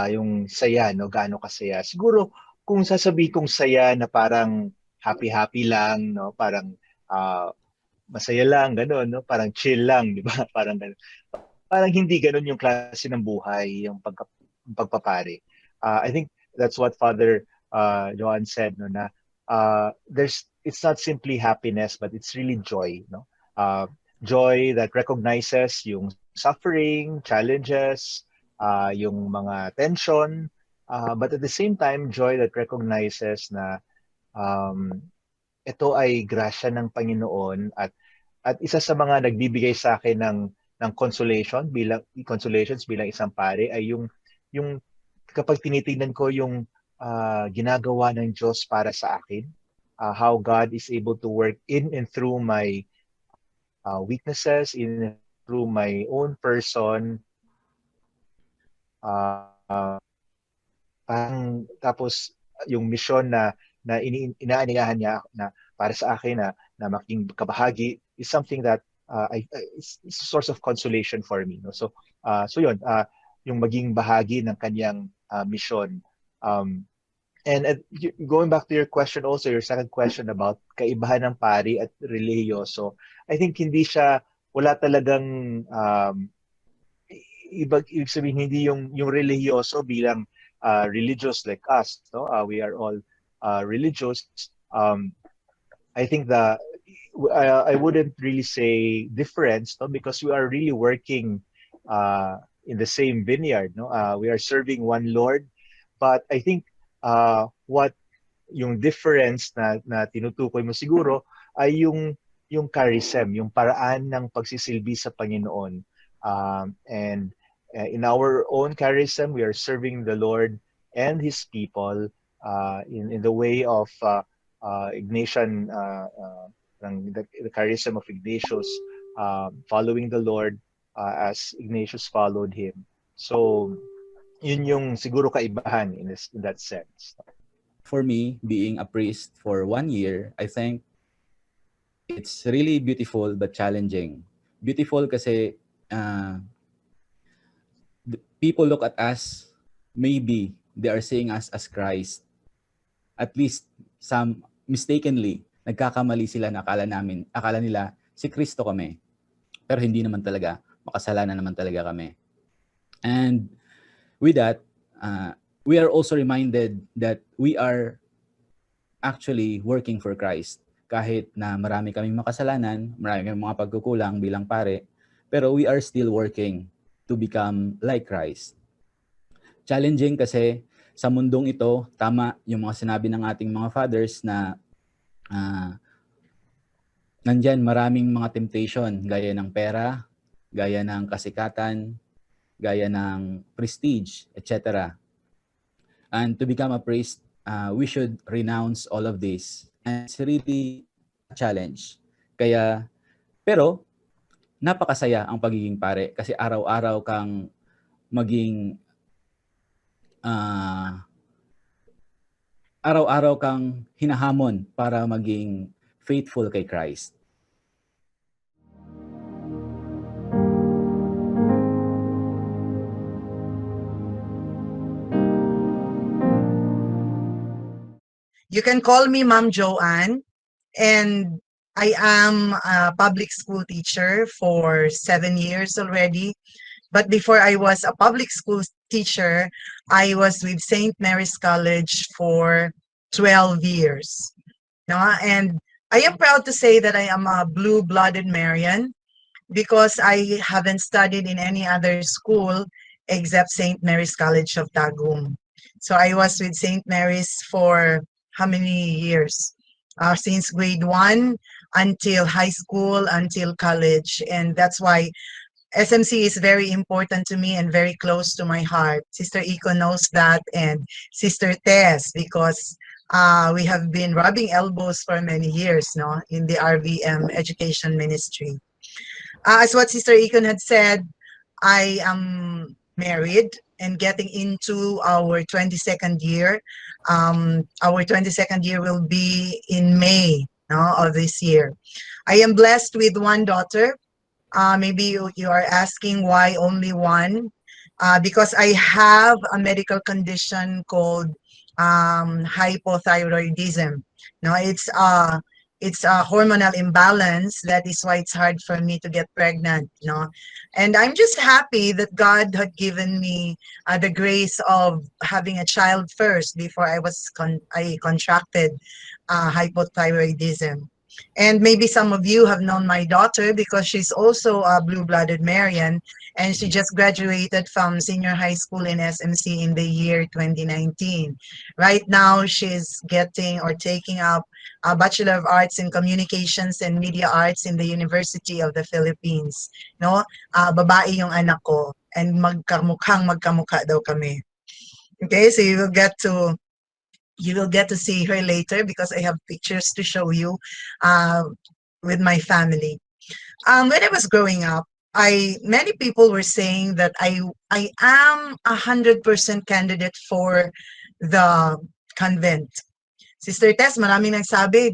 yung saya, no, gaano kasaya. Siguro kung sasabihin kong saya na parang happy-happy lang, no, parang masaya lang, gano'n, no, parang chill lang, di ba? Parang gano'n. Parang hindi gano'n yung klase ng buhay, yung pagpapare. I think that's what Father Johan said, no, na it's not simply happiness, but it's really joy, no? Joy that recognizes yung suffering, challenges, yung mga tension, but at the same time, joy that recognizes na ito ay grasya ng Panginoon at isa sa mga nagbibigay sa akin ng consolations bilang isang pare ay yung kapag tinitingnan ko yung ginagawa ng Diyos para sa akin, how God is able to work in and through my weaknesses, in and through my own person, tapos yung mission na inaaniyahan niya na para sa akin na maging kabahagi is something that it's a source of consolation for me, no? So yun, yung maging bahagi ng kanyang mission. And going back to your question also, your second question about kaibahan ng pari at relihiyoso, I think wala talagang ibig sabihin, hindi yung relihiyoso bilang religious like us, no? We are all religious. I think I wouldn't really say difference, no, because we are really working in the same vineyard, no? We are serving one Lord, but I think what yung difference na tinutukoy mo siguro ay yung charism, yung paraan ng pagsisilbi sa Panginoon. And in our own charism, we are serving the Lord and His people in the way of Ignatian, the charism of Ignatius, following the Lord as Ignatius followed him. So, yun yung siguro kaibahan in that sense. For me, being a priest for 1 year, I think it's really beautiful but challenging. Beautiful kasi people look at us, maybe they are seeing us as Christ. At least some mistakenly, nagkakamali sila na akala nila si Kristo kami. Pero hindi naman talaga, makasalanan naman talaga kami. And with that, we are also reminded that we are actually working for Christ. kahit na marami kaming makasalanan, marami kaming mga pagkukulang bilang pare, pero we are still working to become like Christ. Challenging kasi sa mundong ito, tama yung mga sinabi ng ating mga fathers na nandyan maraming mga temptation, gaya ng pera, gaya ng kasikatan, gaya ng prestige, etc. And to become a priest, we should renounce all of this. And it's really a challenge. Pero napakasaya ang pagiging pare kasi araw-araw kang maging araw-araw kang hinahamon para maging faithful kay Christ. You can call me Ma'am Joanne, and I am a public school teacher for 7 years already. But before I was a public school teacher, I was with St. Mary's College for 12 years. No? And I am proud to say that I am a blue-blooded Marian because I haven't studied in any other school except St. Mary's College of Tagum. So I was with St. Mary's for how many years? Since grade 1 until high school, until college. And that's why SMC is very important to me and very close to my heart. Sister Iko knows that, and Sister Tess, because we have been rubbing elbows for many years, no, in the RVM education ministry. As what Sister Iko had said, I am married and getting into our 22nd year. Our 22nd year will be in May, no, of this year. I am blessed with one daughter. Maybe you are asking why only one. Because I have a medical condition called hypothyroidism. No, it's a hormonal imbalance. That is why it's hard for me to get pregnant. No, and I'm just happy that God had given me the grace of having a child first before I contracted hypothyroidism. And maybe some of you have known my daughter because she's also a blue-blooded Marian, and she just graduated from senior high school in SMC in the year 2019. Right now, she's getting or taking up a Bachelor of Arts in Communications and Media Arts in the University of the Philippines. No, babae yung anak ko, and magkamukha daw kami. Okay, so you will get to see her later because I have pictures to show you with my family. When I was growing up, many people were saying that I am 100% candidate for the convent. Sister Tess, maraming nagsabi,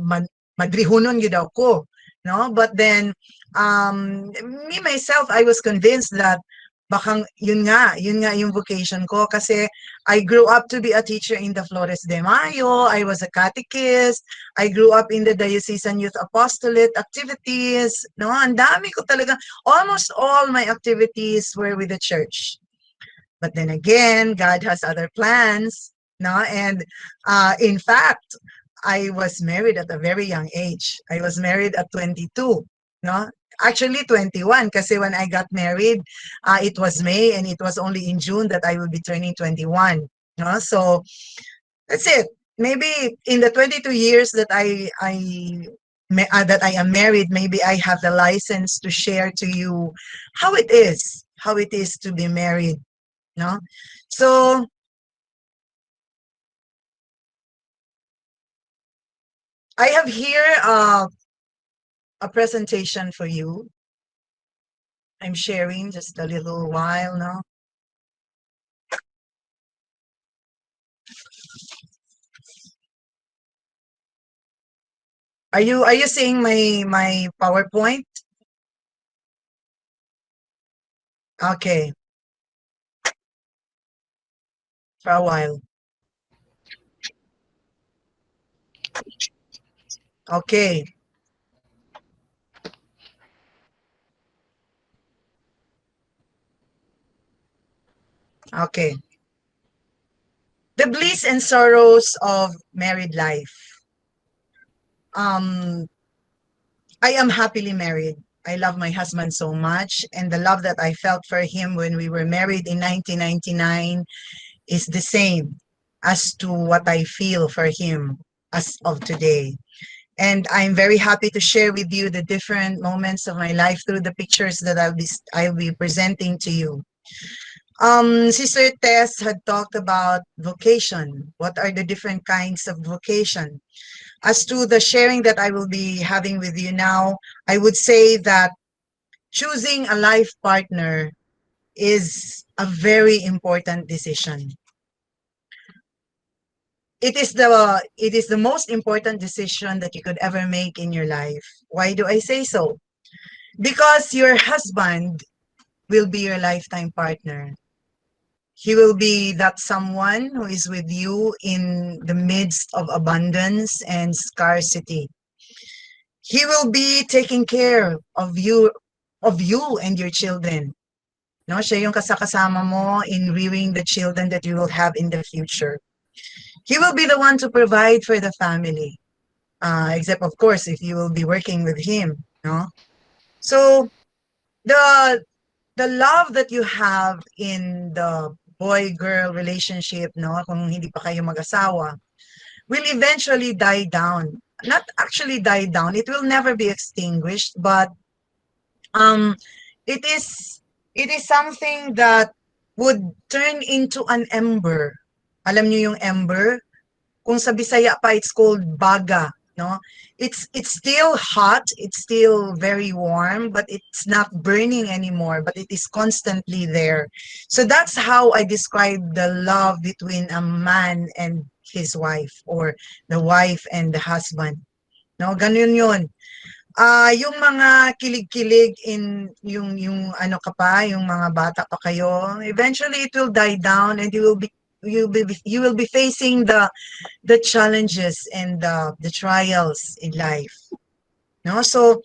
madrihunon yun daw ko. No? But then, me myself, I was convinced that bakang yun nga yung vocation ko kasi I grew up to be a teacher in the Flores de Mayo. I was a catechist. I grew up in the Diocesan Youth Apostolate activities. No, ang dami ko talaga. Almost all my activities were with the church. But then again, God has other plans. No, and in fact, I was married at a very young age. I was married at 22. No, actually 21 kasi when I got married, it was May, and it was only in June that I will be turning 21. No? So that's it. Maybe in the 22 years that I am married, maybe I have the license to share to you how it is to be married. No? So I have here a presentation for you. I'm sharing just a little while now. Are you seeing my PowerPoint? Okay. For a while. Okay. Okay. The bliss and sorrows of married life. I am happily married. I love my husband so much, and the love that I felt for him when we were married in 1999 is the same as to what I feel for him as of today. And I'm very happy to share with you the different moments of my life through the pictures that I'll be presenting to you. Sister Tess had talked about vocation. What are the different kinds of vocation? As to the sharing that I will be having with you now, I would say that choosing a life partner is a very important decision. It is the most important decision that you could ever make in your life. Why do I say so? Because your husband will be your lifetime partner. He will be that someone who is with you in the midst of abundance and scarcity. He will be taking care of you and your children. No, siya yung kasama mo in rearing the children that you will have in the future. He will be the one to provide for the family. Except of course if you will be working with him, no? So the love that you have in the boy-girl relationship, no, kung hindi pa kayo mag-asawa, will eventually die down. Not actually die down, it will never be extinguished, but um, it is something that would turn into an ember. Alam niyo yung ember? Kung sa Bisaya pa, it's called baga, no? It's still hot, it's still very warm, but it's not burning anymore, but it is constantly there. So that's how I describe the love between a man and his wife, or the wife and the husband. No, ganun yun. Yung mga kilig-kilig in yung ano ka pa, yung mga bata pa kayo, eventually it will die down and you will be facing the challenges and the trials in life. No? So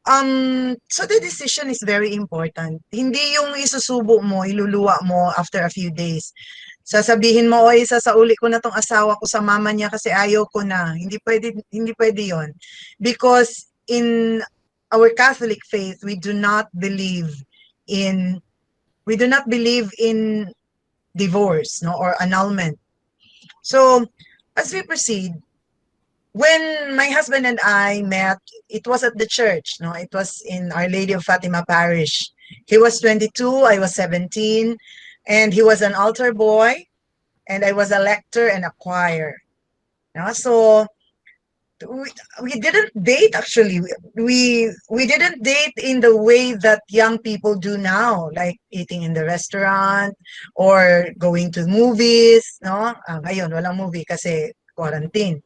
the decision is very important. Hindi yung isusubo mo, iluluwa mo after a few days. Sasabihin mo, oy, sasauli ko na tong asawa ko sa mama niya kasi ayaw ko na. Hindi pwede yon. Because in our Catholic faith, we do not believe in divorce, no, or annulment. So, as we proceed, when my husband and I met, it was at the church, no, it was in Our Lady of Fatima Parish. He was 22, I was 17, and he was an altar boy, and I was a lector and a choir. No? So, we didn't date actually. We didn't date in the way that young people do now, like eating in the restaurant or going to movies, no? Ngayon walang movie kasi quarantine.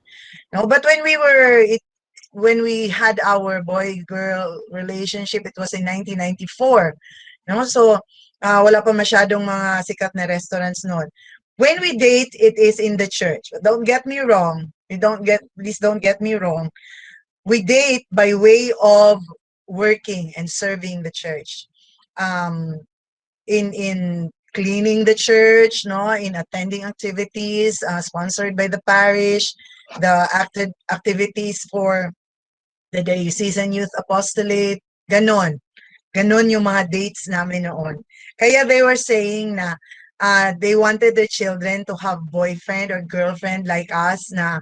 No, but when we had our boy-girl relationship, it was in 1994. No, so wala pa masyadong mga sikat na restaurants noon. When we date, it is in the church. But don't get me wrong. Please don't get me wrong. We date by way of working and serving the church. In cleaning the church, no, in attending activities sponsored by the parish, the activities for the Diocesan Youth Apostolate, ganon yung mga dates namin noon. Kaya they were saying na they wanted their children to have boyfriend or girlfriend like us na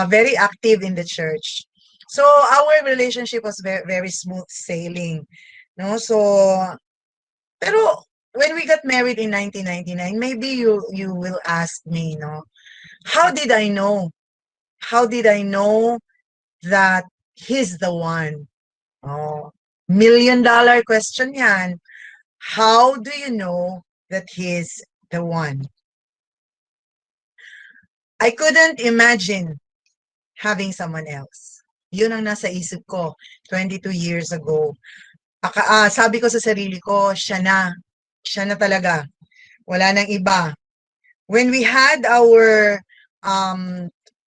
very active in the church. So our relationship was very, very smooth sailing. No? So, pero when we got married in 1999, maybe you will ask me, no, how did I know? How did I know that he's the one? Oh, $1 million question yan. How do you know that he's the one? I couldn't imagine having someone else. Yun ang nasa isip ko 22 years ago. Sabi ko sa sarili ko, siya na talaga. Wala nang iba. When we had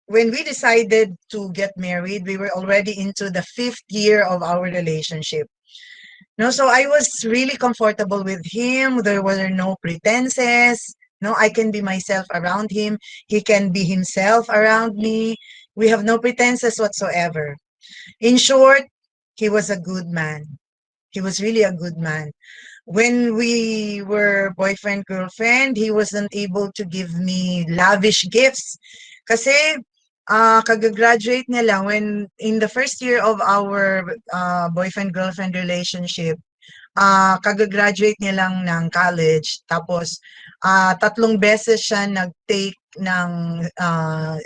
when we decided to get married, we were already into the 5th year of our relationship. No, so I was really comfortable with him. There were no pretenses. No, I can be myself around him. He can be himself around me. We have no pretenses whatsoever. In short, he was a good man. He was really a good man. When we were boyfriend-girlfriend, he wasn't able to give me lavish gifts. Kasi, kagagraduate niya lang when in the first year of our boyfriend-girlfriend relationship, kagagraduate niya lang ng college. Tapos, 3 beses siya nag-take ng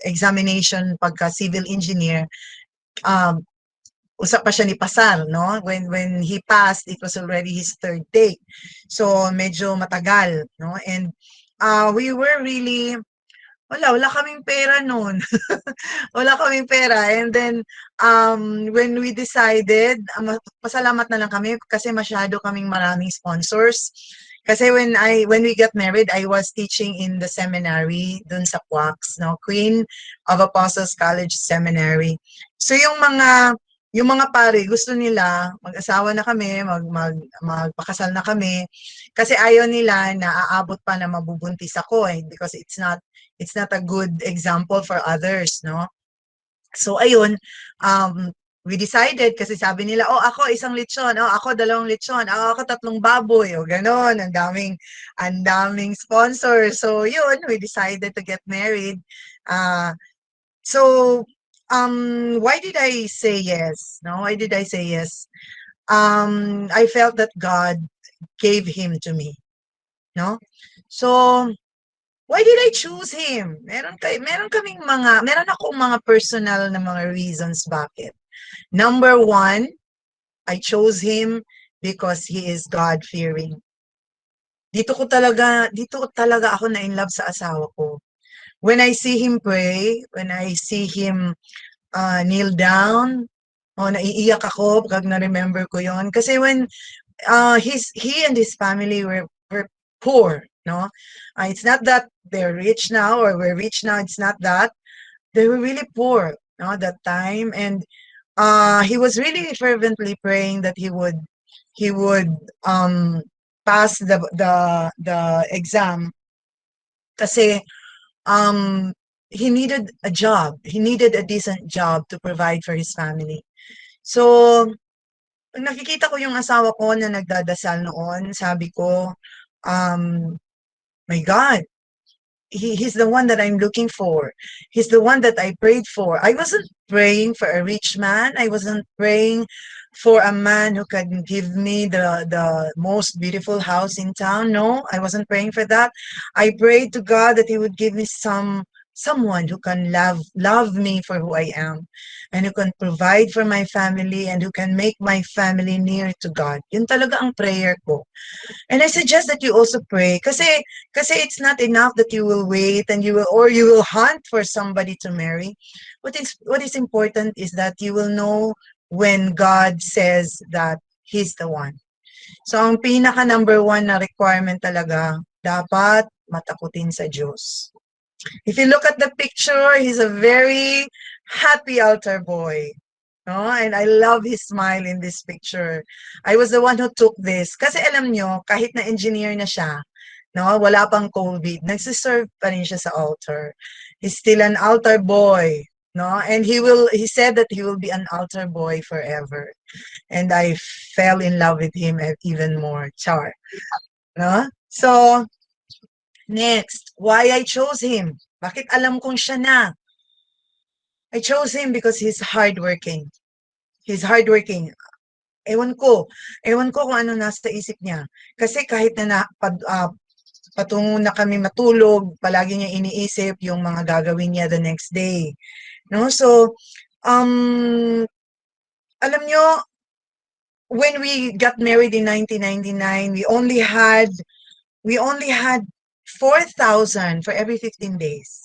examination pagka civil engineer. Usap pa siya ni Pasar, no? When he passed, it was already his 3rd take. So, medyo matagal, no? And we were really, wala kaming pera noon. Wala kaming pera. And then, when we decided, pasalamat na lang kami kasi masyado kaming maraming sponsors. Kasi when we got married, I was teaching in the seminary dun sa Quax, no? Queen of Apostles College Seminary. So, yung mga pare, gusto nila, mag-asawa na kami, magpakasal na kami, kasi ayaw nila na aabot pa na mabubuntis ako because it's not a good example for others, no? So, ayun, we decided, kasi sabi nila, ako 1 lechon, ako 2 lechon, ako 3 baboy, ganon, ang daming sponsors. So, yun, we decided to get married. So, why did I say yes? No, why did I say yes? I felt that God gave him to me. No? So, why did I choose him? Meron akong mga personal na mga reasons bakit. Number 1, I chose him because he is God-fearing. Dito talaga ako na in love sa asawa ko. When I see him pray, when I see him kneel down, naiiyak ako pag na-remember ko yon. Kasi when he and his family were poor, no? It's not that they're rich now or we're rich now. It's not that. They were really poor, no, that time. And he was really fervently praying that he would pass the exam. Kasi he needed a job. He needed a decent job to provide for his family. So, pag nakikita ko yung asawa ko na nagdadasal noon, sabi ko, my God, he's the one that I'm looking for. He's the one that I prayed for. I wasn't praying for a rich man. I wasn't praying for a man who can give me the most beautiful house in town. No, I wasn't praying for that. I prayed to God that he would give me someone who can love me for who I am and who can provide for my family and who can make my family near to God. Yun talaga ang prayer ko. And I suggest that you also pray kasi it's not enough that you will wait and you will hunt for somebody to marry. What is important is that you will know when God says that he's the one. So ang pinaka number 1 na requirement talaga, dapat matakutin sa Diyos. If you look at the picture, he's a very happy altar boy. No? And I love his smile in this picture. I was the one who took this. Kasi alam nyo, kahit na engineer na siya, no, wala pang COVID, nagsiserve pa rin siya sa altar. He's still an altar boy. No? And he said that he will be an altar boy forever. And I fell in love with him even more. Char. No? So, next, why I chose him? Bakit alam kong siya na? I chose him because he's hardworking. He's hardworking. Ewan ko kung ano nasa isip niya. Kasi kahit na patungo na kami matulog, palagi niya iniisip yung mga gagawin niya the next day. No? So, alam nyo, when we got married in 1999, we only had 4,000 for every 15 days.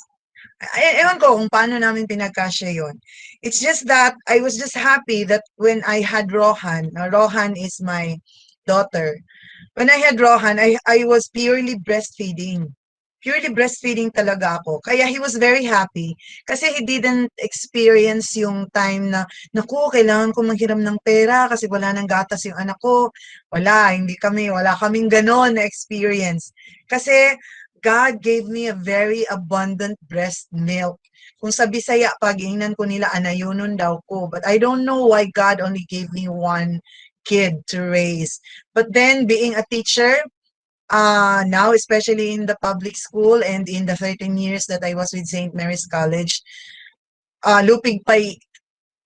Ewan ko kung paano namin pinagkasya yun. It's just that I was just happy that when I had Rohan, Rohan is my daughter. When I had Rohan, I was purely breastfeeding. Purely breastfeeding talaga ako. Kaya he was very happy kasi he didn't experience yung time na, naku, kailangan ko manghiram ng pera kasi wala nang gatas yung anak ko. Wala kaming ganon na experience. Kasi God gave me a very abundant breast milk. Kung sa Bisaya, pag ingnan ko nila, anayunon daw ko. But I don't know why God only gave me one kid to raise. But then, being a teacher, now, especially in the public school and in the 13 years that I was with St. Mary's College, lupig pa'y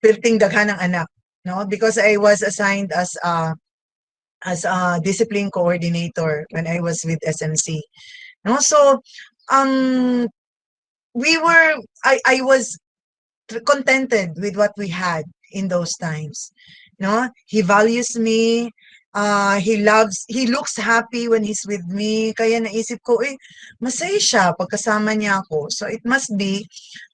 pirting daghan ng anak, no? Because I was assigned as a discipline coordinator when I was with SMC. No, so I was contented with what we had in those times. No, he values me. He looks happy when he's with me. Kaya naisip ko, masaya siya pagkasama niya ako. So it must be,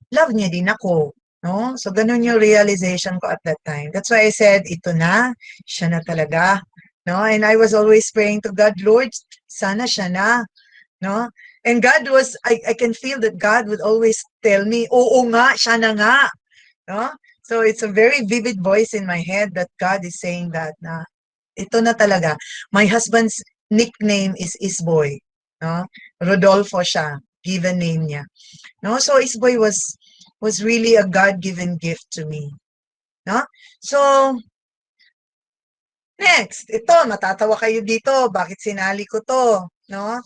love niya din ako. No? So ganun yung realization ko at that time. That's why I said, ito na, siya na talaga. No? And I was always praying to God, Lord, sana siya na. No? And God was, I can feel that God would always tell me, oo nga, siya na nga. No? So it's a very vivid voice in my head that God is saying that na, ito na talaga. My husband's nickname is Isboy. No? Rodolfo siya, given name niya. No? So Isboy was really a God-given gift to me. No? So, next, ito, matatawa kayo dito. Bakit sinali ko to? No?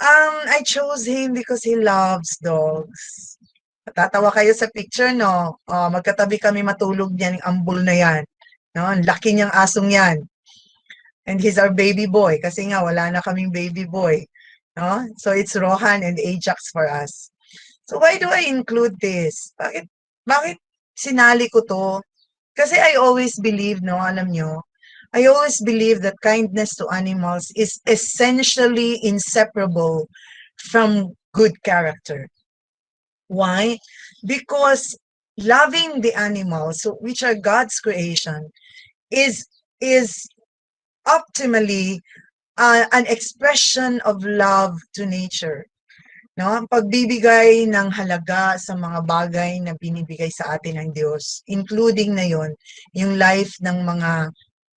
I chose him because he loves dogs. Matatawa kayo sa picture, no? Magkatabi kami matulog niyan, ambul na yan. No? Ang laki niyang asong yan. And he's our baby boy. Kasi nga, wala na kaming baby boy. No? So, it's Rohan and Ajax for us. So, why do I include this? Bakit sinali ko to? Kasi I always believe, no, alam nyo, I always believe that kindness to animals is essentially inseparable from good character. Why? Because loving the animals, which are God's creation, is optimally an expression of love to nature. No? Ang pagbibigay ng halaga sa mga bagay na binibigay sa atin ng Diyos, including na yon yung life ng mga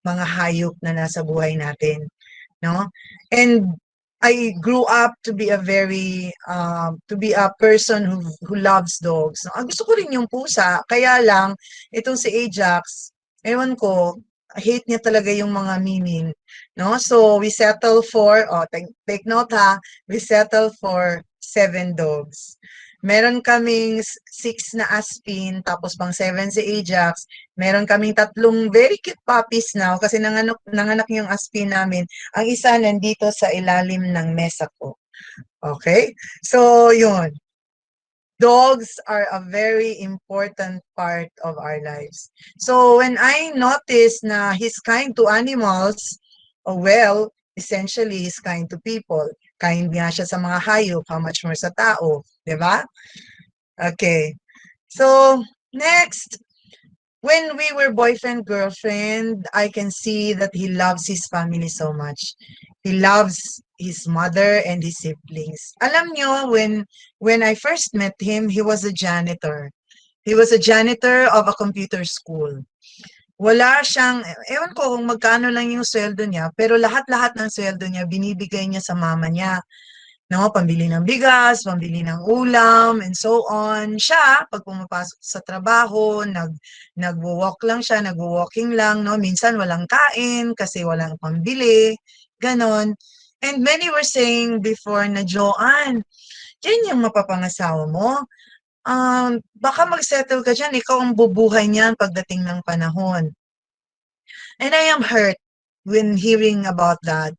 hayop na nasa buhay natin, no? And I grew up to be a person who loves dogs. No? Gusto ko rin yung pusa, kaya lang itong si Ajax, ewan ko, hate niya talaga yung mga meaning, no? So we settle for, take note ha, we settle for 7 dogs. Meron kaming 6 na Aspin, tapos pang 7 si Ajax. Meron kaming 3 very cute puppies now kasi nanganak yung Aspin namin. Ang isa nandito sa ilalim ng mesa ko. Okay? So, yun. Dogs are a very important part of our lives. So, when I notice na he's kind to animals, well, essentially, he's kind to people. Kind nga siya sa mga hayop, how much more sa tao. Diba? Okay. So, next, when we were boyfriend-girlfriend, I can see that he loves his family so much. He loves his mother and his siblings. Alam nyo, when I first met him, he was a janitor. He was a janitor of a computer school. Wala siyang, ewan ko kung magkano lang yung sweldo niya, pero lahat-lahat ng sweldo niya, binibigay niya sa mama niya. No, pambili ng bigas, pambili ng ulam, and so on. Siya, pag pumapasok sa trabaho, nag-walk lang siya, nag-walking lang, no? Minsan walang kain kasi walang pambili, ganon. And many were saying before na, Joanne, yan yung mapapangasawa mo. Baka mag-settle ka dyan, ikaw ang bubuhay niyan pagdating ng panahon. And I am hurt when hearing about that.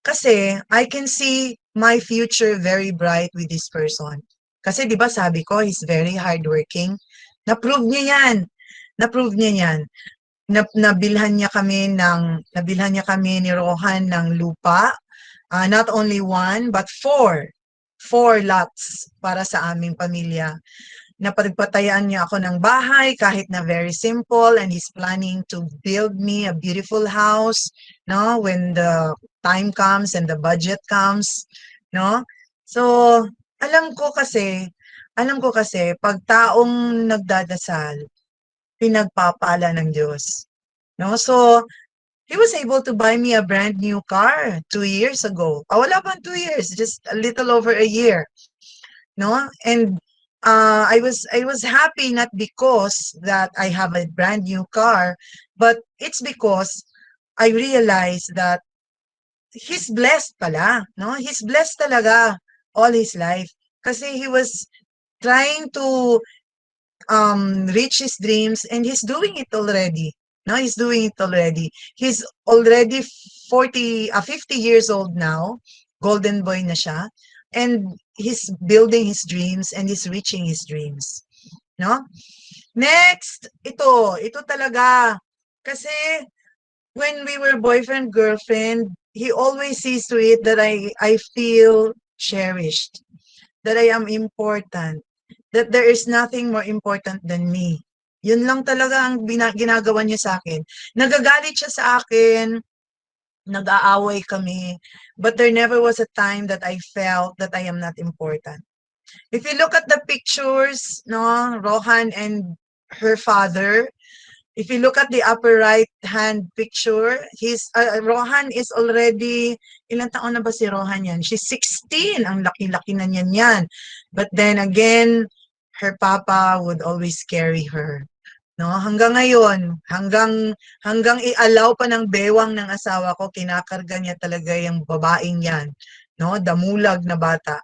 Kasi I can see my future very bright with this person. Kasi di ba sabi ko, he's very hardworking. Na-prove niya yan. Na-prove niya yan. Nabilhan niya kami ni Rohan ng lupa. Not only 1, but 4 lots para sa aming pamilya. Napagpatayaan niya ako ng bahay kahit na very simple, and he's planning to build me a beautiful house, no, when the time comes and the budget comes, no? So, alam ko kasi pag taong nagdadasal, pinagpapala ng Diyos. No? So, He was able to buy me a brand new car 2 years ago. Wala pang 2 years, just a little over a year. No? And I was happy not because that I have a brand new car, but it's because I realized that he's blessed pala, no? He's blessed talaga all his life kasi he was trying to reach his dreams, and he's doing it already. No, he's doing it already. He's already 50 years old now. Golden boy na siya. And he's building his dreams and he's reaching his dreams. No? Next, ito talaga. Kasi when we were boyfriend girlfriend, he always sees to it that I feel cherished, that I am important, that there is nothing more important than me. Yun lang talaga ang ginagawa niya sa akin. Nagagalit siya sa akin, nag-aaway kami, but there never was a time that I felt that I am not important. If you look at the pictures, no, Rohan and her father, if you look at the upper right hand picture, Rohan is already, ilang taon na ba si Rohan yan? She's 16. Ang laki-laki na niyan yan. But then again, her papa would always carry her. No, hanggang ngayon, hanggang i-allow pa ng bewang ng asawa ko, kinakarga niya talaga yung babaeng yan, no, damulag na bata.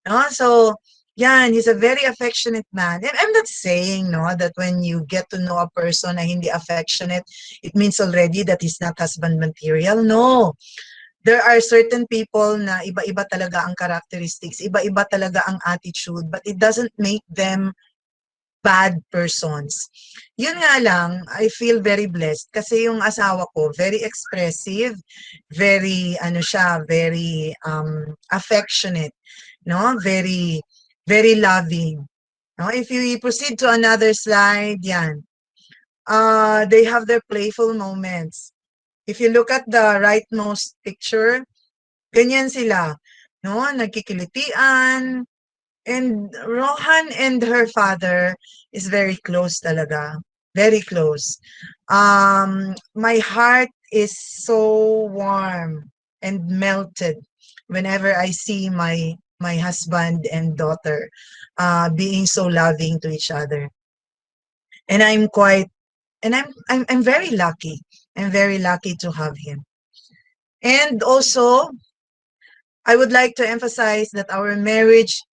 No, so yan, he's a very affectionate man. And I'm not saying, no, that when you get to know a person na hindi affectionate, it means already that he's not husband material. No. There are certain people na iba-iba talaga ang characteristics, iba-iba talaga ang attitude, but it doesn't make them bad persons. Yun nga lang, I feel very blessed kasi yung asawa ko, very expressive, very, very affectionate, no? Very, very loving. No? If you proceed to another slide, yan. They have their playful moments. If you look at the rightmost picture, ganyan sila, no? Nagkikilitian, and Rohan and her father is very close talaga. Very close. My heart is so warm and melted whenever I see my husband and daughter being so loving to each other. And I'm very lucky. I'm very lucky to have him. And also, I would like to emphasize that our marriage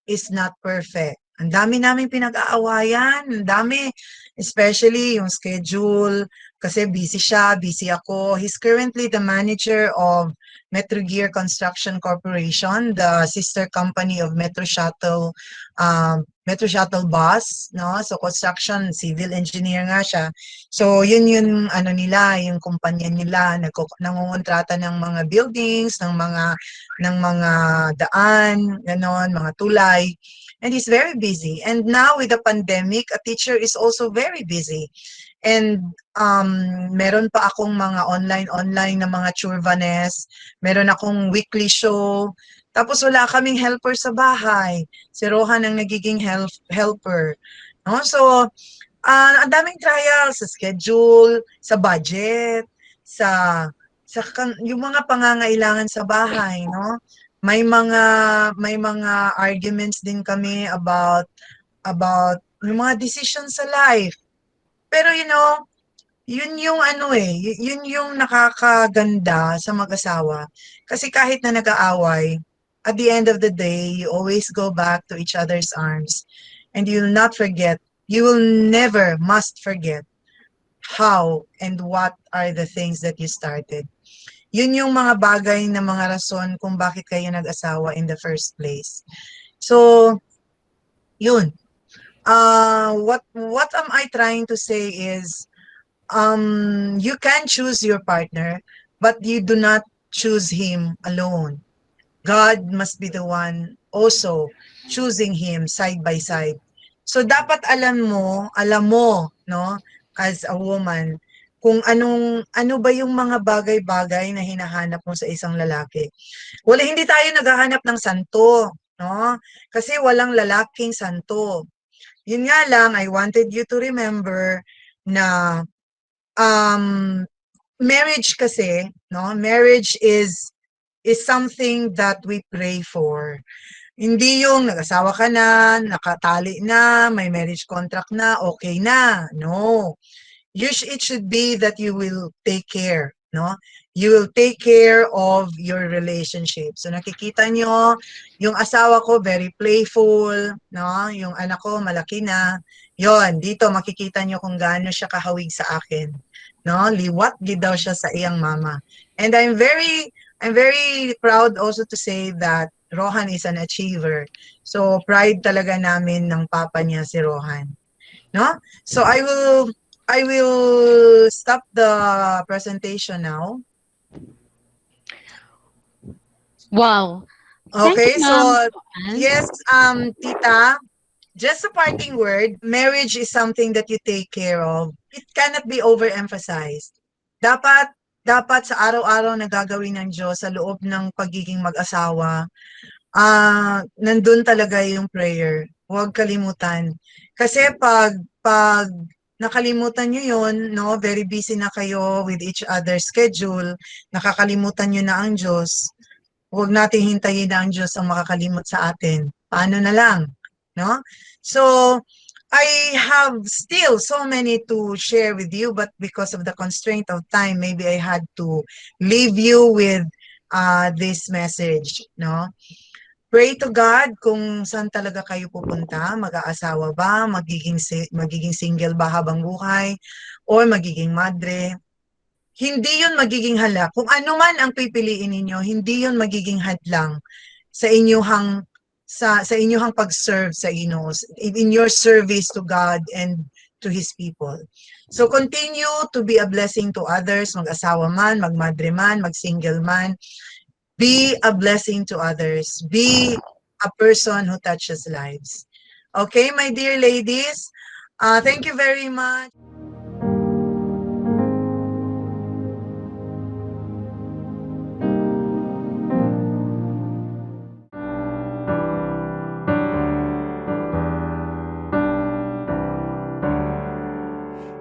is not perfect. Ang dami naming pinag-aawayan, ang dami, especially yung schedule, kasi busy siya, busy ako. He's currently the manager of Metro Gear Construction Corporation, the sister company of Metro Shuttle Bus, no? So construction, civil engineer nga siya. So yun yung nila, yung kumpanya nila, nangungontrata ng mga buildings, ng mga daan, ganon, mga tulay. And he's very busy. And now with the pandemic, a teacher is also very busy. And meron pa akong mga online na mga churvanes. Meron akong weekly show. Tapos wala kaming helper sa bahay. Si Rohan ang nagiging helper. No? So, ang daming trials sa schedule, sa budget, sa yung mga pangangailangan sa bahay, no? May mga arguments din kami about yung mga decisions sa life. Pero yun yung yun yung nakakaganda sa mag-asawa. Kasi kahit na nag-aaway, at the end of the day, you always go back to each other's arms. And you will not forget, you will never must forget how and what are the things that you started. Yun yung mga bagay na mga rason kung bakit kayo nag-asawa in the first place. So, yun. What am I trying to say is, you can choose your partner, but you do not choose him alone. God must be the one also choosing him side by side. So dapat alam mo, no, as a woman, kung ano ba yung mga bagay-bagay na hinahanap mo sa isang lalaki. Hindi tayo naghahanap ng santo, no? Kasi walang lalaking santo. Yun nga lang, I wanted you to remember na marriage kasi, no? Marriage is something that we pray for. Hindi yung nag-asawa ka na, nakatali na, may marriage contract na, okay na. No. It should be that you will take care, no? You will take care of your relationship. So nakikita nyo, yung asawa ko very playful, no? Yung anak ko malaki na. Yon, dito makikita nyo kung gaano siya kahawig sa akin. No? Liwat gid daw siya sa iyang mama. And I'm very proud also to say that Rohan is an achiever. So pride talaga namin ng papa niya si Rohan. No? So I will stop the presentation now. Wow. Thank Okay, you, so Ma'am. yes, Tita, just a parting word, marriage is something that you take care of. It cannot be overemphasized. Dapat dapat sa araw-araw na gagawin ng Diyos sa loob ng pagiging mag-asawa, nandun talaga yung prayer. Huwag kalimutan. Kasi pag nakalimutan nyo yun, no, very busy na kayo with each other's schedule, nakakalimutan nyo na ang Diyos, huwag nating hintayin na ang Diyos ang makakalimot sa atin. Paano na lang? No? So, I have still so many to share with you, but because of the constraint of time, maybe I had to leave you with this message. No? Pray to God kung saan talaga kayo pupunta, mag-aasawa ba, magiging single ba habang buhay, or magiging madre. Hindi yun magiging hala. Kung ano man ang pipiliin ninyo, hindi yun magiging hadlang sa inyong pag-serve sa Ginoo, in your service to God and to His people. So continue to be a blessing to others, mag-asawa man, magmadre man, mag-single man. Be a blessing to others. Be a person who touches lives. Okay, my dear ladies, thank you very much.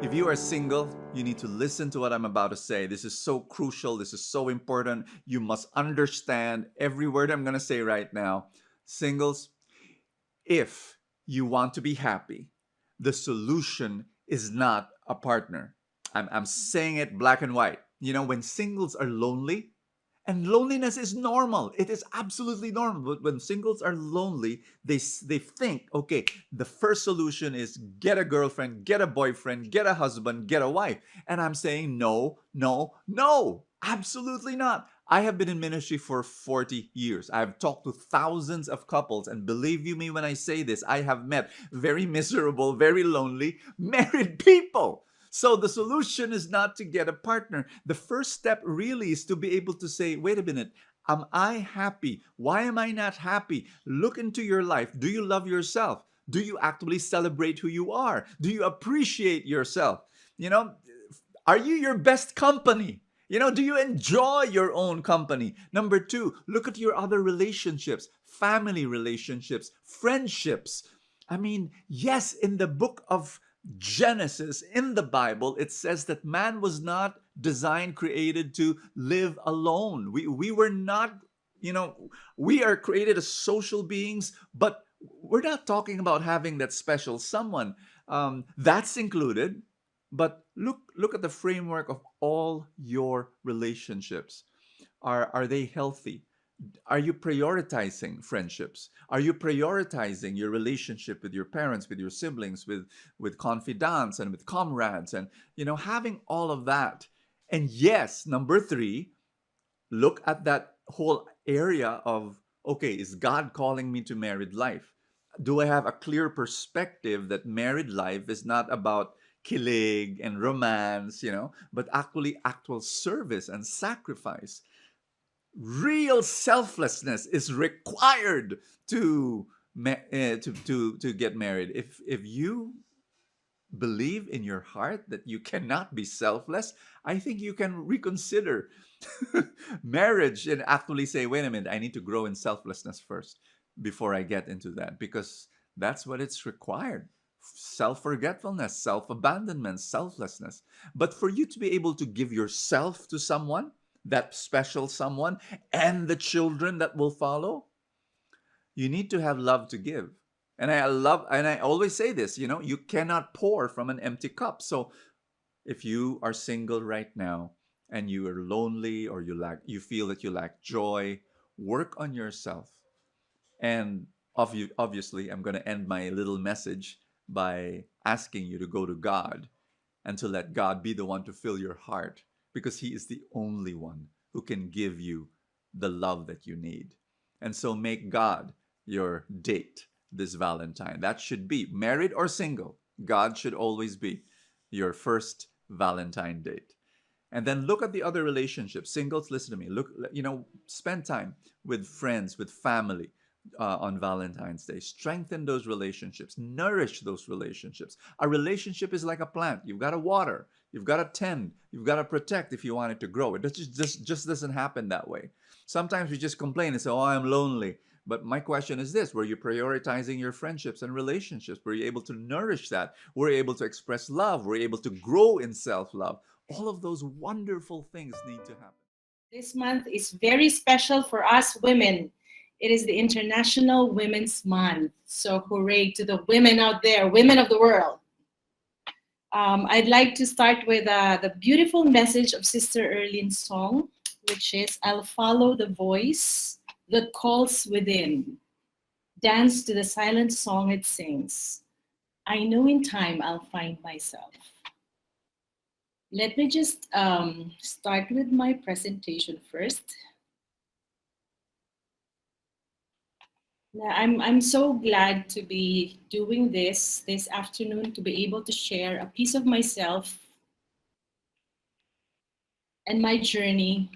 If you are single, you need to listen to what I'm about to say. This is so crucial. This is so important. You must understand every word I'm going to say right now. Singles, if you want to be happy, the solution is not a partner. I'm saying it black and white. You know, when singles are lonely, and loneliness is normal. It is absolutely normal. But when singles are lonely, they think, okay, the first solution is get a girlfriend, get a boyfriend, get a husband, get a wife. And I'm saying no, no, no, absolutely not. I have been in ministry for 40 years. I've talked to thousands of couples, and believe you me when I say this, I have met very miserable, very lonely, married people. So the solution is not to get a partner. The first step really is to be able to say, wait a minute, am I happy? Why am I not happy? Look into your life. Do you love yourself? Do you actually celebrate who you are? Do you appreciate yourself? You know, are you your best company? You know, do you enjoy your own company? Number two, look at your other relationships, family relationships, friendships. I mean, yes, in the book of Genesis, in the Bible, it says that man was not designed, created to live alone. We were not, you know, we are created as social beings, but we're not talking about having that special someone. That's included. But look at the framework of all your relationships. Are they healthy? Are you prioritizing friendships? Are you prioritizing your relationship with your parents, with your siblings, with confidants and with comrades, and you know, having all of that? And yes, number three, look at that whole area of, okay, is God calling me to married life? Do I have a clear perspective that married life is not about kilig and romance, you know, but actually actual service and sacrifice? Real selflessness is required to to get married. If you believe in your heart that you cannot be selfless, I think you can reconsider marriage and actually say, wait a minute, I need to grow in selflessness first before I get into that, because that's what it's required self-forgetfulness, self-abandonment, selflessness. But for you to be able to give yourself to someone, that special someone, and the children that will follow, you need to have love to give. And I always say this, you cannot pour from an empty cup. So if you are single right now and you are lonely, or you feel that you lack joy, work on yourself. And obviously, I'm going to end my little message by asking you to go to God and to let God be the one to fill your heart, because He is the only one who can give you the love that you need. And so make God your date this Valentine. That should be, married or single, God should always be your first Valentine date. And then look at the other relationships. Singles, listen to me. Look, spend time with friends, with family on Valentine's Day. Strengthen those relationships. Nourish those relationships. A relationship is like a plant. You've got to water. You've got to tend. You've got to protect if you want it to grow. It just doesn't happen that way. Sometimes we just complain and say, "Oh, I'm lonely." But my question is this: were you prioritizing your friendships and relationships? Were you able to nourish that? Were you able to express love? Were you able to grow in self-love? All of those wonderful things need to happen. This month is very special for us women. It is the International Women's Month. So hooray to the women out there, women of the world. I'd like to start with the beautiful message of Sister Erlene's song, which is, "I'll follow the voice that calls within. Dance to the silent song it sings. I know in time I'll find myself." Let me just start with my presentation first. Now, I'm so glad to be doing this afternoon, to be able to share a piece of myself and my journey,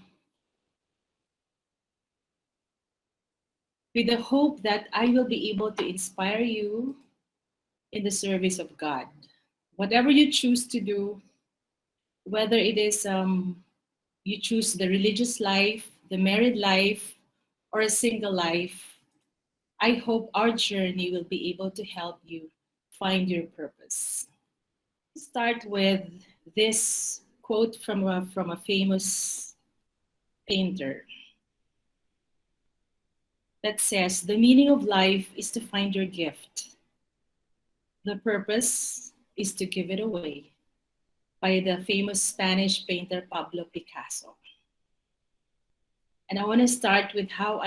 with the hope that I will be able to inspire you in the service of God. Whatever you choose to do, whether it is you choose the religious life, the married life, or a single life, I hope our journey will be able to help you find your purpose. Start with this quote from a famous painter that says, "The meaning of life is to find your gift. The purpose is to give it away," by the famous Spanish painter Pablo Picasso. And I want to start with how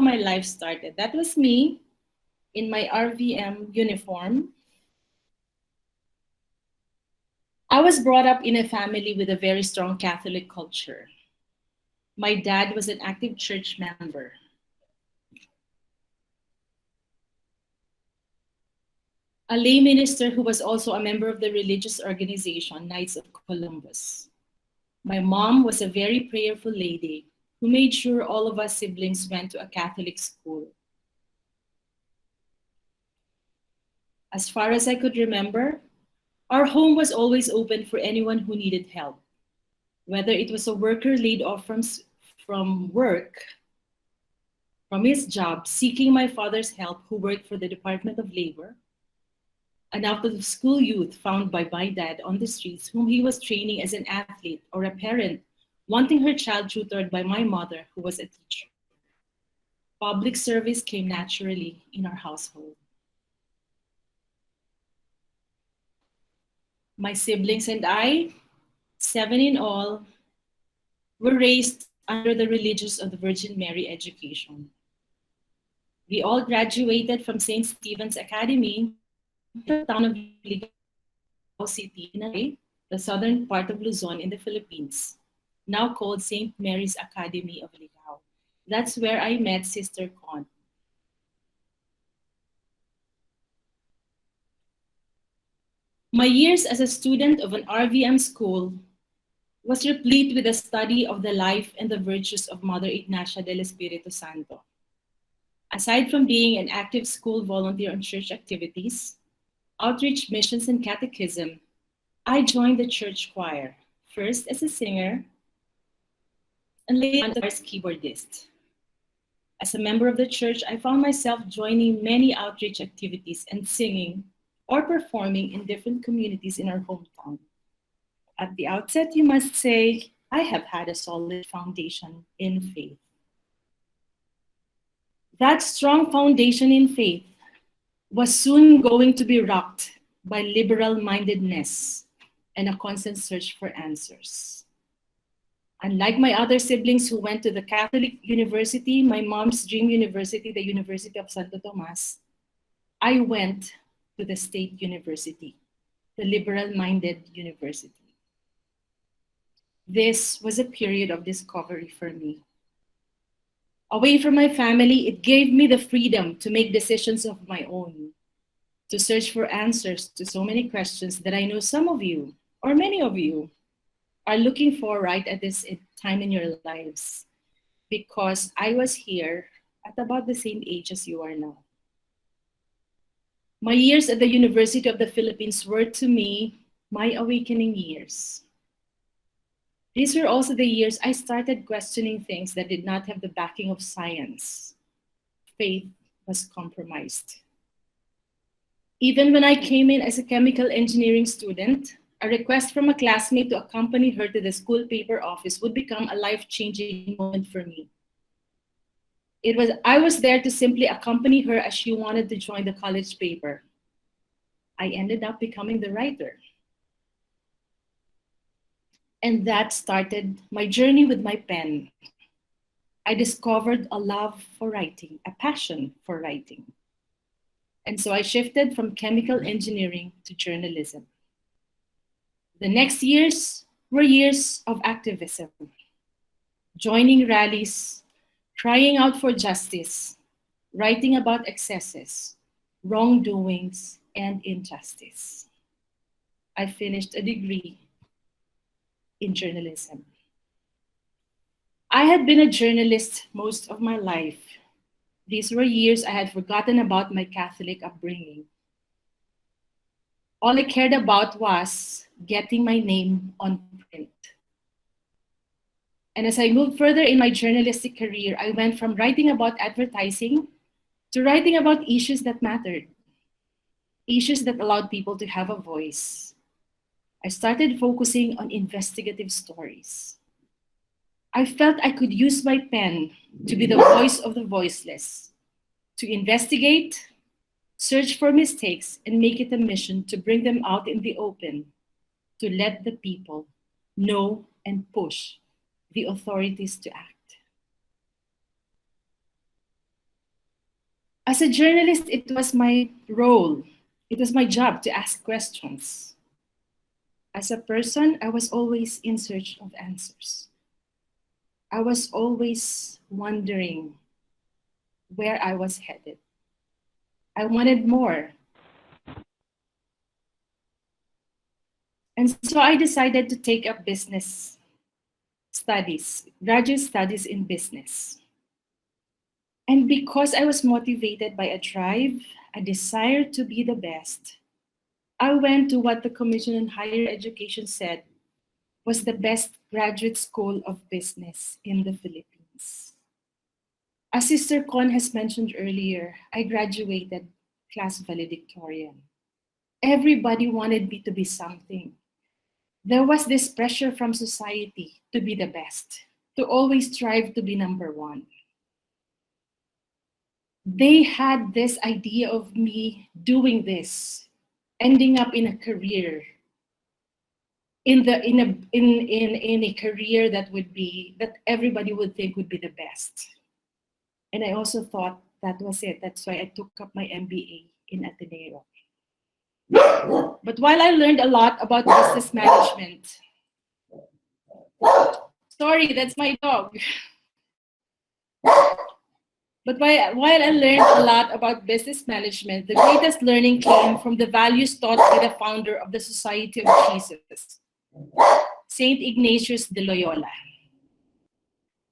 my life started. That was me in my RVM uniform. I was brought up in a family with a very strong Catholic culture. My dad was an active church member. A lay minister who was also a member of the religious organization, Knights of Columbus. My mom was a very prayerful lady who made sure all of us siblings went to a Catholic school. As far as I could remember, our home was always open for anyone who needed help, whether it was a worker laid off from his job, seeking my father's help, who worked for the Department of Labor, an out-of-school youth found by my dad on the streets whom he was training as an athlete, or a parent wanting her child tutored by my mother, who was a teacher. Public service came naturally in our household. My siblings and I, 7 in all, were raised under the Religious of the Virgin Mary education. We all graduated from St. Stephen's Academy, the town of Ligao City, the southern part of Luzon in the Philippines, now called St. Mary's Academy of Ligao. That's where I met Sister Con. My years as a student of an RVM school was replete with a study of the life and the virtues of Mother Ignacia del Espiritu Santo. Aside from being an active school volunteer on church activities, outreach missions, and catechism, I joined the church choir, first as a singer and later as keyboardist. As a member of the church, I found myself joining many outreach activities and singing or performing in different communities in our hometown. At the outset, you must say, I have had a solid foundation in faith. That strong foundation in faith was soon going to be rocked by liberal-mindedness and a constant search for answers. Unlike my other siblings who went to the Catholic university, my mom's dream university, the University of Santo Tomas, I went to the state university, the liberal-minded university. This was a period of discovery for me. Away from my family, it gave me the freedom to make decisions of my own, to search for answers to so many questions that I know some of you, or many of you, are looking for right at this time in your lives, because I was here at about the same age as you are now. My years at the University of the Philippines were to me my awakening years. These were also the years I started questioning things that did not have the backing of science. Faith was compromised. Even when I came in as a chemical engineering student, a request from a classmate to accompany her to the school paper office would become a life-changing moment for me. I was there to simply accompany her as she wanted to join the college paper. I ended up becoming the writer. And that started my journey with my pen. I discovered a love for writing, a passion for writing. And so I shifted from chemical engineering to journalism. The next years were years of activism, joining rallies, crying out for justice, writing about excesses, wrongdoings, and injustice. I finished a degree in journalism. I had been a journalist most of my life. These were years I had forgotten about my Catholic upbringing. All I cared about was getting my name on print. And as I moved further in my journalistic career, I went from writing about advertising to writing about issues that mattered, issues that allowed people to have a voice. I started focusing on investigative stories. I felt I could use my pen to be the voice of the voiceless, to investigate, search for mistakes, and make it a mission to bring them out in the open, to let the people know and push the authorities to act. As a journalist, it was my role, it was my job to ask questions. As a person, I was always in search of answers. I was always wondering where I was headed. I wanted more. And so I decided to take up business studies, graduate studies in business. And because I was motivated by a drive, a desire to be the best, I went to what the Commission on Higher Education said was the best graduate school of business in the Philippines. As Sister Con has mentioned earlier, I graduated class valedictorian. Everybody wanted me to be something. There was this pressure from society to be the best, to always strive to be number one. They had this idea of me doing this, ending up in a career, in a career that everybody would think would be the best. And I also thought that was it. That's why I took up my MBA in Ateneo. But while I learned a lot about business management, sorry, that's my dog. But while I learned a lot about business management, the greatest learning came from the values taught by the founder of the Society of Jesus, Saint Ignatius de Loyola,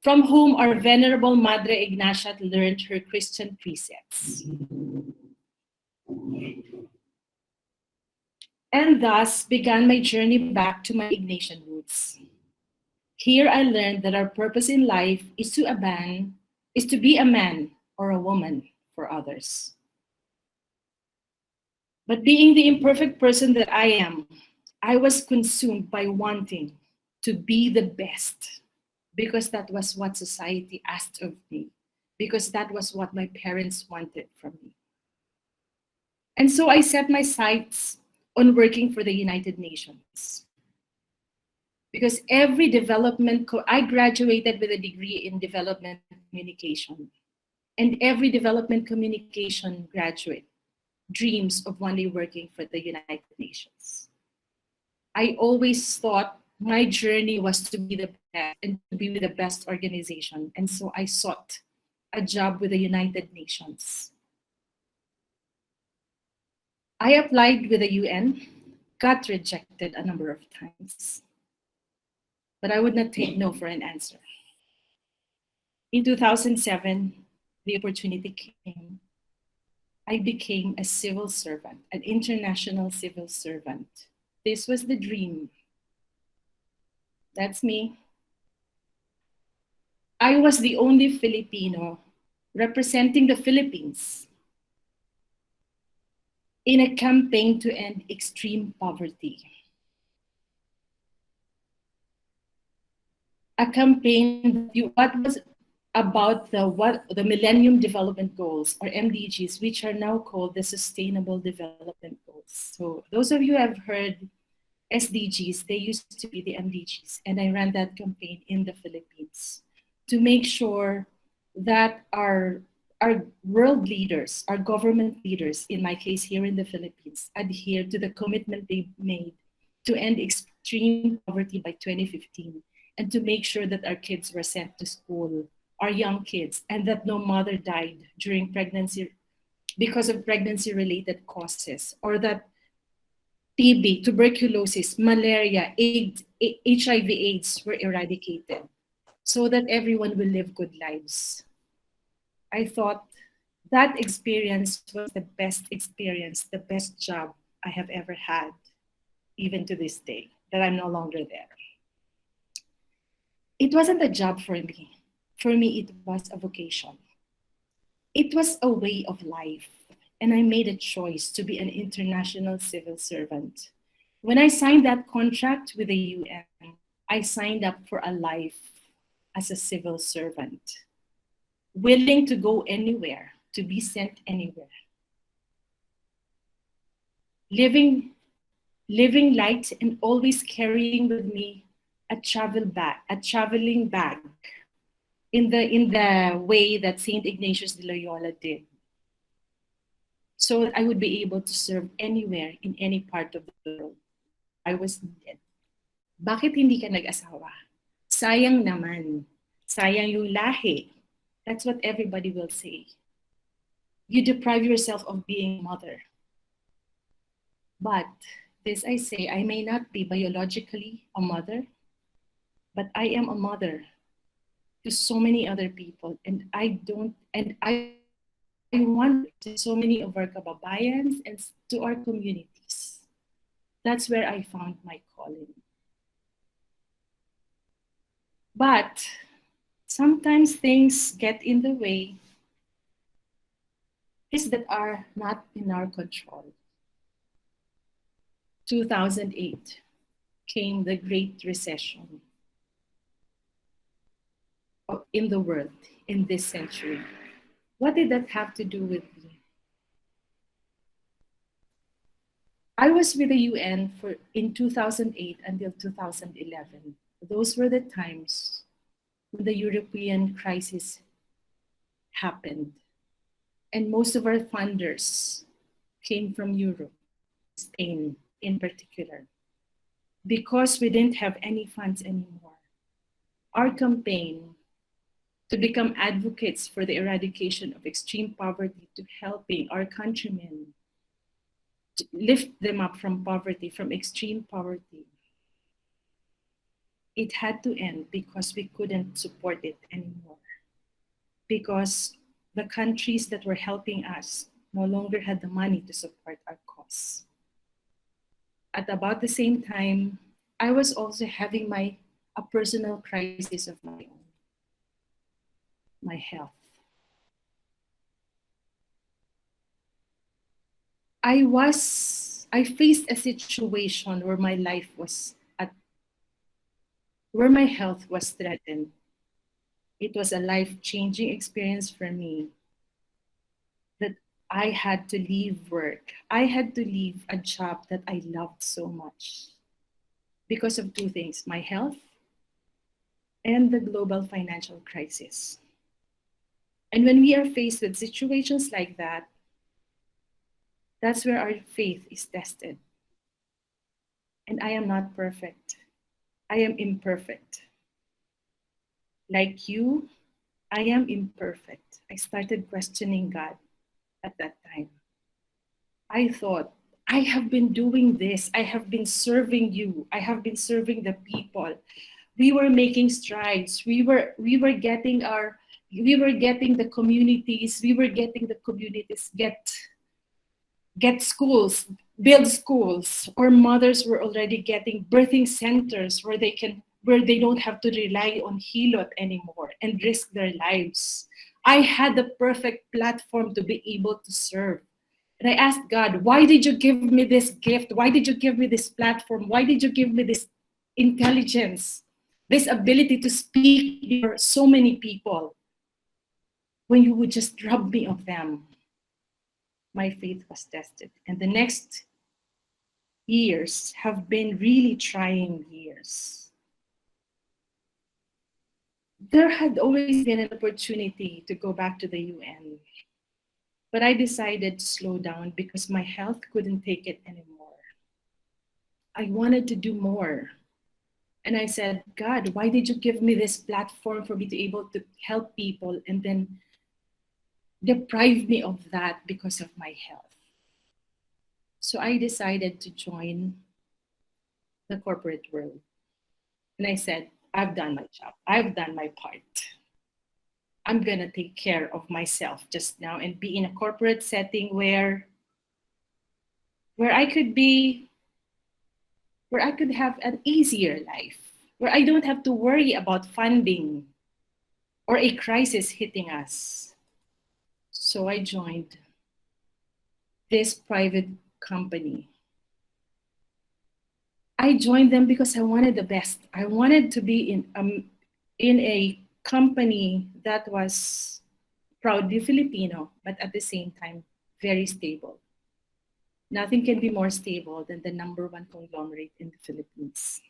from whom our Venerable Madre Ignacia learned her Christian precepts. And thus began my journey back to my Ignatian roots. Here I learned that our purpose in life is to abandon is to be a man or a woman for others. But being the imperfect person that I am, I was consumed by wanting to be the best because that was what society asked of me, because that was what my parents wanted from me. And so I set my sights on working for the United Nations. Because every I graduated with a degree in development communication. And every development communication graduate dreams of one day working for the United Nations. I always thought my journey was to be the best and to be with the best organization. And so I sought a job with the United Nations. I applied with the UN, got rejected a number of times, but I would not take no for an answer. In 2007, the opportunity came. I became a civil servant, an international civil servant. This was the dream. That's me. I was the only Filipino representing the Philippines in a campaign to end extreme poverty. A campaign what was about the Millennium Development Goals, or MDGs, which are now called the Sustainable Development Goals. So those of you who have heard SDGs, they used to be the MDGs, and I ran that campaign in the Philippines to make sure that our world leaders, our government leaders, in my case here in the Philippines, adhere to the commitment they made to end extreme poverty by 2015, and to make sure that our kids were sent to school, our young kids, and that no mother died during pregnancy because of pregnancy-related causes, or that TB, tuberculosis, malaria, AIDS, HIV/AIDS were eradicated, so that everyone will live good lives. I thought that experience was the best experience, the best job I have ever had, even to this day, that I'm no longer there. It wasn't a job for me. For me, it was a vocation. It was a way of life, and I made a choice to be an international civil servant. When I signed that contract with the UN, I signed up for a life as a civil servant, willing to go anywhere, to be sent anywhere. Living light and always carrying with me a traveling bag in the way that Saint Ignatius de Loyola did, so that I would be able to serve anywhere in any part of the world I was needed. Bakit hindi ka nag-asawa? Sayang naman. Sayang yung lahi. That's what everybody will say. You deprive yourself of being a mother. But this I say, I may not be biologically a mother, but I am a mother to so many other people, and I want to so many of our kababayans and to our communities. That's where I found my calling. But sometimes things get in the way, things that are not in our control. 2008 came the Great Recession in the world in this century. What did that have to do with me? I was with the UN in 2008 until 2011. Those were the times when the European crisis happened. And most of our funders came from Europe, Spain in particular, because we didn't have any funds anymore. Our campaign to become advocates for the eradication of extreme poverty, to helping our countrymen to lift them up from poverty, from extreme poverty, it had to end because we couldn't support it anymore. Because the countries that were helping us no longer had the money to support our cause. At about the same time, I was also having a personal crisis of my own, my health. I faced a situation where my life was where my health was threatened. It was a life-changing experience for me that I had to leave work. I had to leave a job that I loved so much because of two things, my health and the global financial crisis. And when we are faced with situations like that, that's where our faith is tested. And I am not perfect. I am imperfect. Like you, I am imperfect. I started questioning God at that time. I thought, I have been doing this. I have been serving you. I have been serving the people. We were making strides. We were getting the communities. We were getting the communities get schools, build schools. Or mothers were already getting birthing centers where they don't have to rely on hilot anymore and risk their lives. I had the perfect platform to be able to serve. And I asked God, why did you give me this gift? Why did you give me this platform? Why did you give me this intelligence, this ability to speak before so many people when you would just rob me of them? My faith was tested. And the next years have been really trying years. There had always been an opportunity to go back to the UN, but I decided to slow down because my health couldn't take it anymore. I wanted to do more. And I said, God, why did you give me this platform for me to be able to help people and then deprive me of that because of my health? So I decided to join the corporate world. And I said, I've done my job. I've done my part. I'm going to take care of myself just now and be in a corporate setting where I could have an easier life, where I don't have to worry about funding or a crisis hitting us. So I joined this private company. I joined them because I wanted the best. I wanted to be in a company that was proudly Filipino, but at the same time, very stable. Nothing can be more stable than the #1 conglomerate in the Philippines.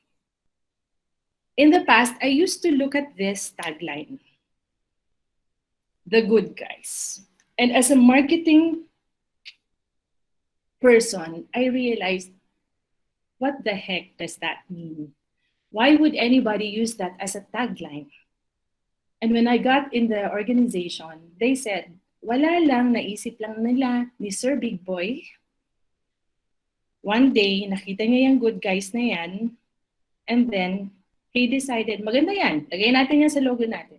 In the past, I used to look at this tagline, the good guys. And as a marketing person, I realized, what the heck does that mean? Why would anybody use that as a tagline? And when I got in the organization, they said, wala lang, naisip lang nila ni Sir Big Boy. One day, nakita niya yung good guys na yan, and then he decided, maganda yan, lagay natin yan sa logo natin.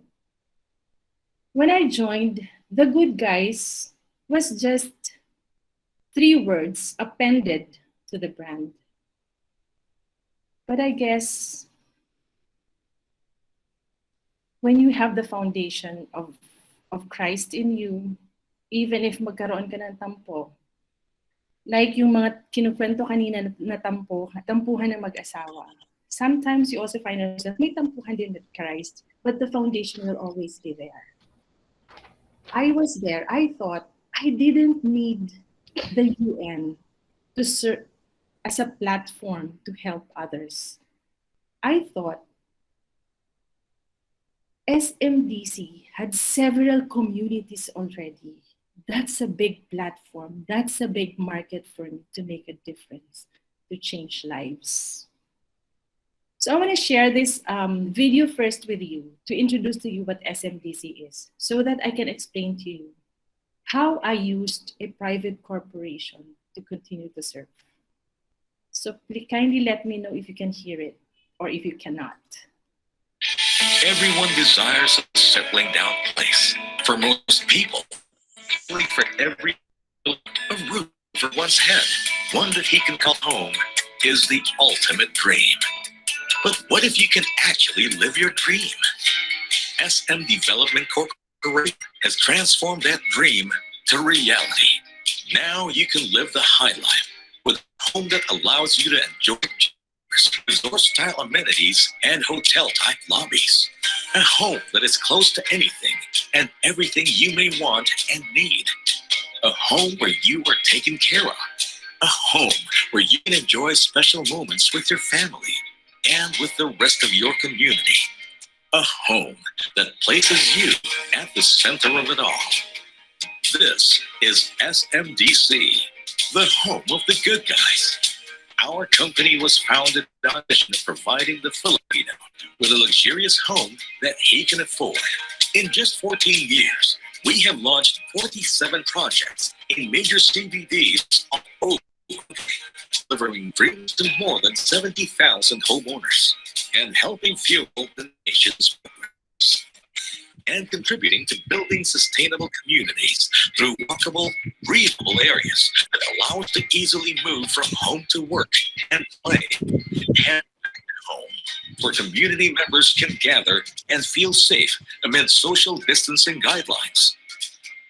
When I joined, the good guys was just 3 words appended to the brand. But I guess when you have the foundation of Christ in you, even if magkaroon ka ng tampo, like yung mga kinukwento kanina na tampuhan ng mag-asawa, sometimes you also find yourself may tampuhan din with Christ, but the foundation will always be there. I was there. I thought I didn't need the UN to serve as a platform to help others. I thought SMDC had several communities already. That's a big platform. That's a big market for me to make a difference, to change lives. So I want to share this video first with you to introduce to you what SMDC is, so that I can explain to you how I used a private corporation to continue to serve. So kindly let me know if you can hear it or if you cannot. Everyone desires a settling down place. For most people, for every a roof over one's head, one that he can call home, is the ultimate dream. But what if you can actually live your dream? SM Development Corporation has transformed that dream to reality. Now you can live the high life with a home that allows you to enjoy resort-style amenities and hotel-type lobbies. A home that is close to anything and everything you may want and need. A home where you are taken care of. A home where you can enjoy special moments with your family and with the rest of your community. A home that places you at the center of it all. This is SMDC, the home of the good guys. Our company was founded on the mission of providing the Filipino with a luxurious home that he can afford. In just 14 years, we have launched 47 projects in major CBDs all over, delivering dreams to more than 70,000 homeowners and helping fuel the nation's progress, and contributing to building sustainable communities through walkable, breathable areas that allow us to easily move from home to work and play and home, where community members can gather and feel safe amid social distancing guidelines.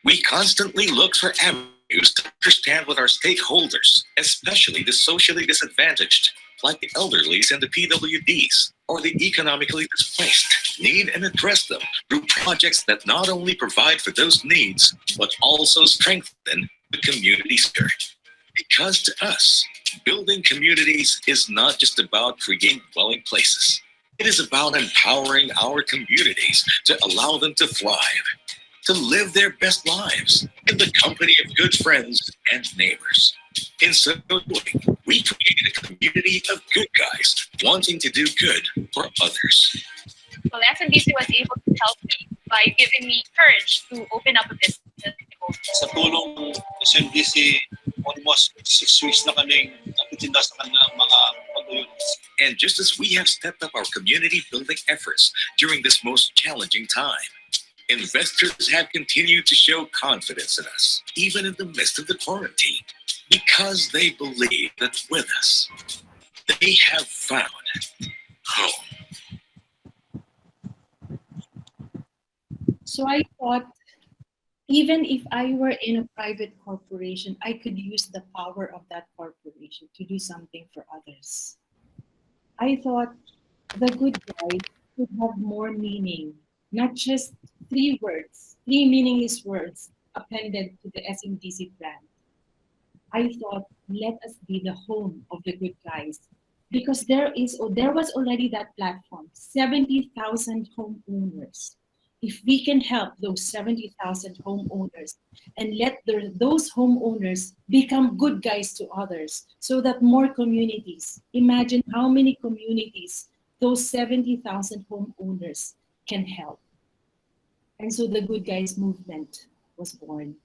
We constantly look for avenues to understand what our stakeholders, especially the socially disadvantaged, like the elderlies and the PWDs, or the economically displaced, need and address them through projects that not only provide for those needs, but also strengthen the community spirit. Because to us, building communities is not just about creating dwelling places. It is about empowering our communities to allow them to thrive, to live their best lives in the company of good friends and neighbors. In so doing, we created a community of good guys wanting to do good for others. Well, SMBC was able to help me by giving me courage to open up a business. Sa tulong ng SMBC, almost 6 weeks na kaming nagtitinda sa kanilang mga paguyunos. And just as we have stepped up our community building efforts during this most challenging time, investors have continued to show confidence in us, even in the midst of the quarantine, because they believe that with us, they have found home. So I thought, even if I were in a private corporation, I could use the power of that corporation to do something for others. I thought the good guy could have more meaning, not just 3 words, 3 meaningless words appended to the SMDC plan. I thought, let us be the home of the good guys, because there was already that platform, 70,000 homeowners. If we can help those 70,000 homeowners and let those homeowners become good guys to others, so that more communities, imagine how many communities those 70,000 homeowners can help. And so the Good Guys movement was born.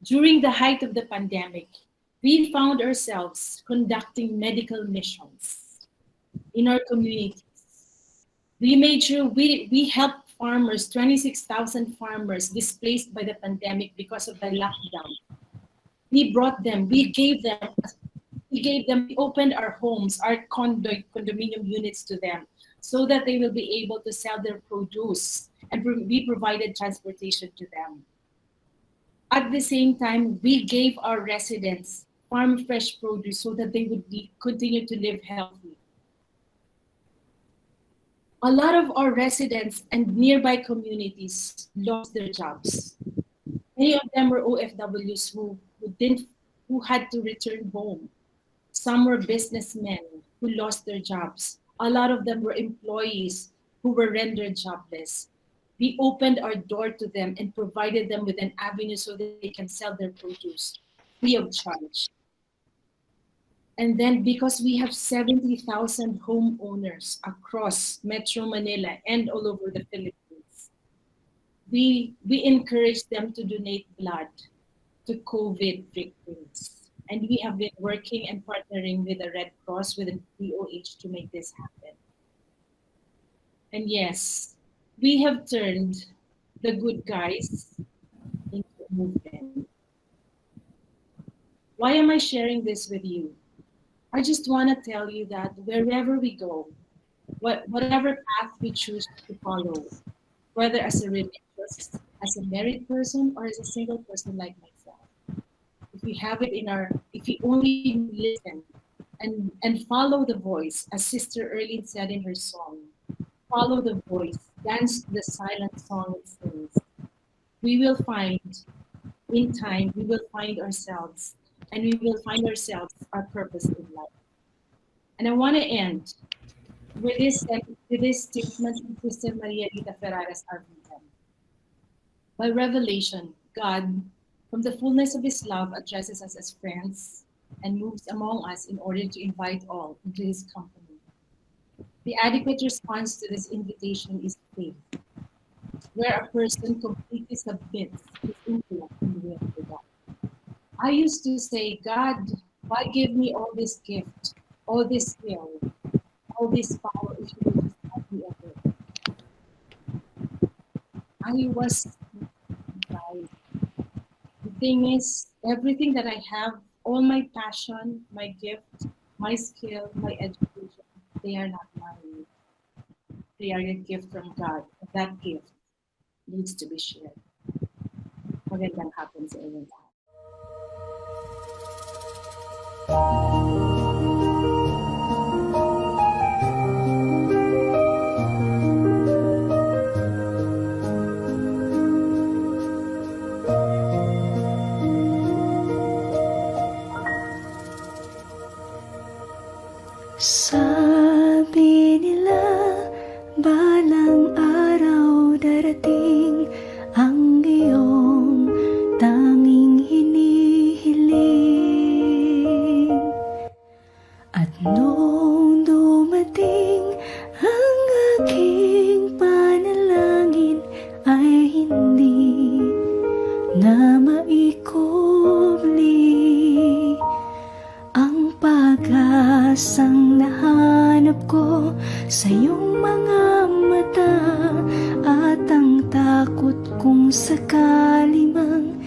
During the height of the pandemic, we found ourselves conducting medical missions in our communities. We made sure we helped farmers, 26,000 farmers displaced by the pandemic because of the lockdown. We brought them, we opened our homes, our condominium units to them, so that they will be able to sell their produce, and we provided transportation to them. At the same time, we gave our residents farm fresh produce so that they would continue to live healthy. A lot of our residents and nearby communities lost their jobs. Many of them were OFWs who had to return home. Some were businessmen who lost their jobs. A lot of them were employees who were rendered jobless. We opened our door to them and provided them with an avenue so that they can sell their produce free of charge. And then, because we have 70,000 homeowners across Metro Manila and all over the Philippines, we encourage them to donate blood to COVID victims. And we have been working and partnering with the Red Cross, with the DOH, to make this happen. And yes, we have turned the Good Guys into a movement. Why am I sharing this with you? I just want to tell you that wherever we go, whatever path we choose to follow, whether as a religious, as a married person, or as a single person like myself, if we have it in our, if we only listen and follow the voice, as Sister Erlene said in her song, follow the voice, dance to the silent song it sings. We will find, in time, we will find ourselves, and we will find ourselves our purpose in life. And I want to end with this statement from Sister Maria Rita Ferraras Arvidan. By revelation, God, from the fullness of His love, addresses us as friends and moves among us in order to invite all into His company. The adequate response to this invitation is faith, where a person completely submits his intellect and will to God. I used to say, God, why give me all this gift, all this skill, all this power if you would just have me ever? I was surprised. The thing is, everything that I have, all my passion, my gift, my skill, my education, they are not mine. They are a gift from God. That gift needs to be shared. Magandang hapon sa inyong lahat. Sabi nila, balang araw darating ang iyong tanging hinihiling. At noong dumating ang aking panalangin ay hindi na maikubli. Ang pag-asang nahanap ko sa iyong mga mata at ang takot kung sakali mang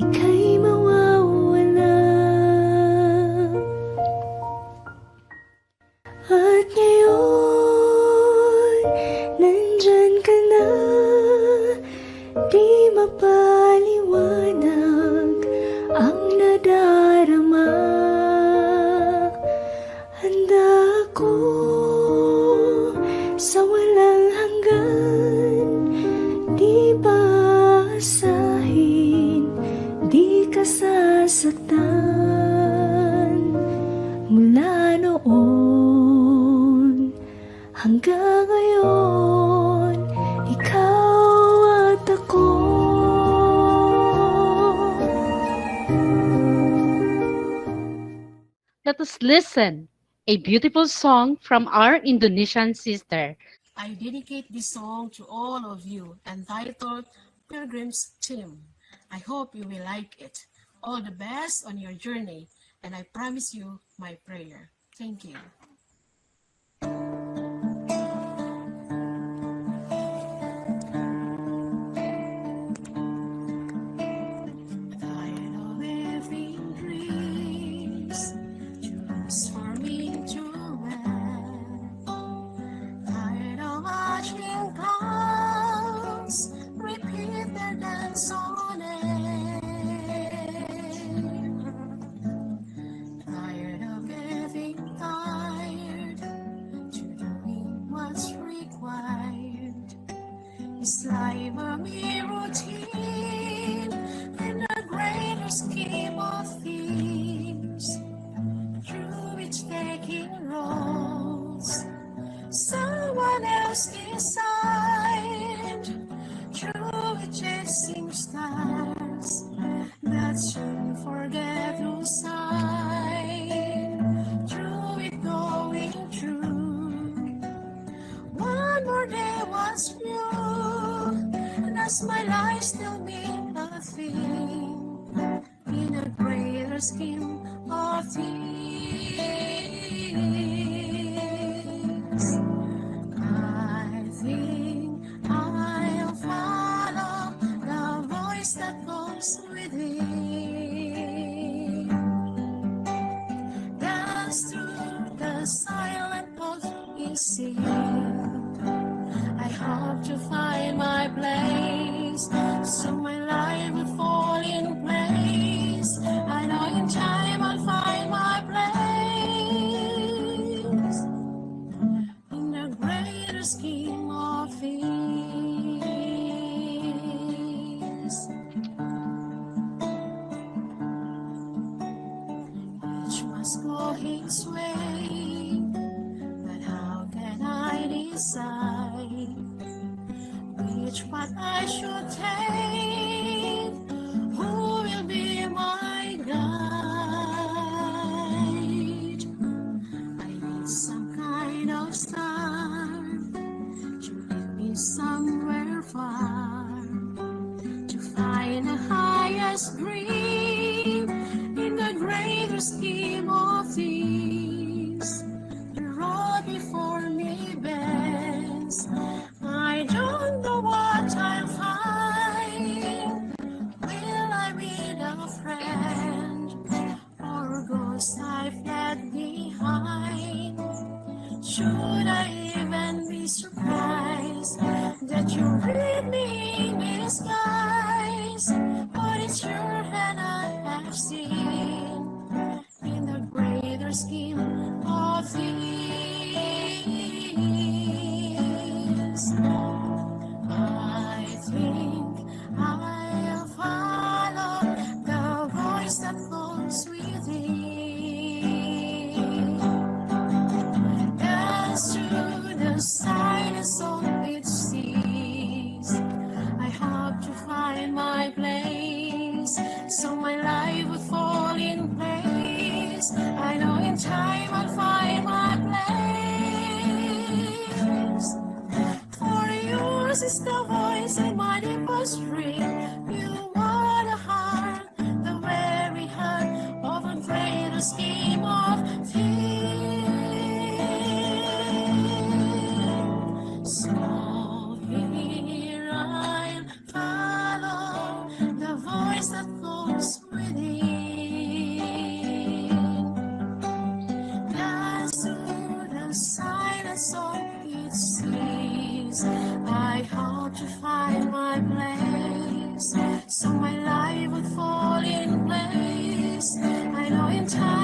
ika'y mawawala. At ngayon, nandyan ka na, di mapaliwanag ang nadarama. Handa ako sa walang hanggan, di basahin, di ka sasaktan. Mula noon hanggang ngayon, ikaw at ako. Let us listen a beautiful song from our Indonesian sister. I dedicate this song to all of you, entitled Pilgrim's Theme. I hope you will like it. All the best on your journey, and I promise you my prayer. Thank you. Tired of having dreams transforming to rest. Tired of watching clouds repeat their dance on air. Tired of getting tired to doing what's required. Is life a mere routine in a greater scheme of things? Through which taking roles someone else designed, through which chasing stars that soon forget whose side, through it going through. One more day was new, and as my life still mean nothing in a greater scheme of things. I think I'll follow the voice that comes within. Dance through the silent path easy. I hope to find my place, so my life would fall in place. I know way. But how can I decide which path I should take? Who will be my guide? I need some kind of star to lead me somewhere far, to find the highest dream in the greater scheme of things. The road before me bends. I don't know what I'll find. Will I meet a friend or ghost I've left behind? Should I even be surprised that you read me in disguise? But it's your hand I have seen in the greater scheme of things. I think I'll follow the voice that flows within. As through the silence of its seas, I hope to find my place, so my life would fall in place. I know in time I'll find my place. For yours is the voice in my deepest dream. You are the heart, the very heart of a greater scheme of things. So here I'll follow the voice that flows within. Dance through the silence of its seas, I hope to find my place, so my life would fall in place. I know in time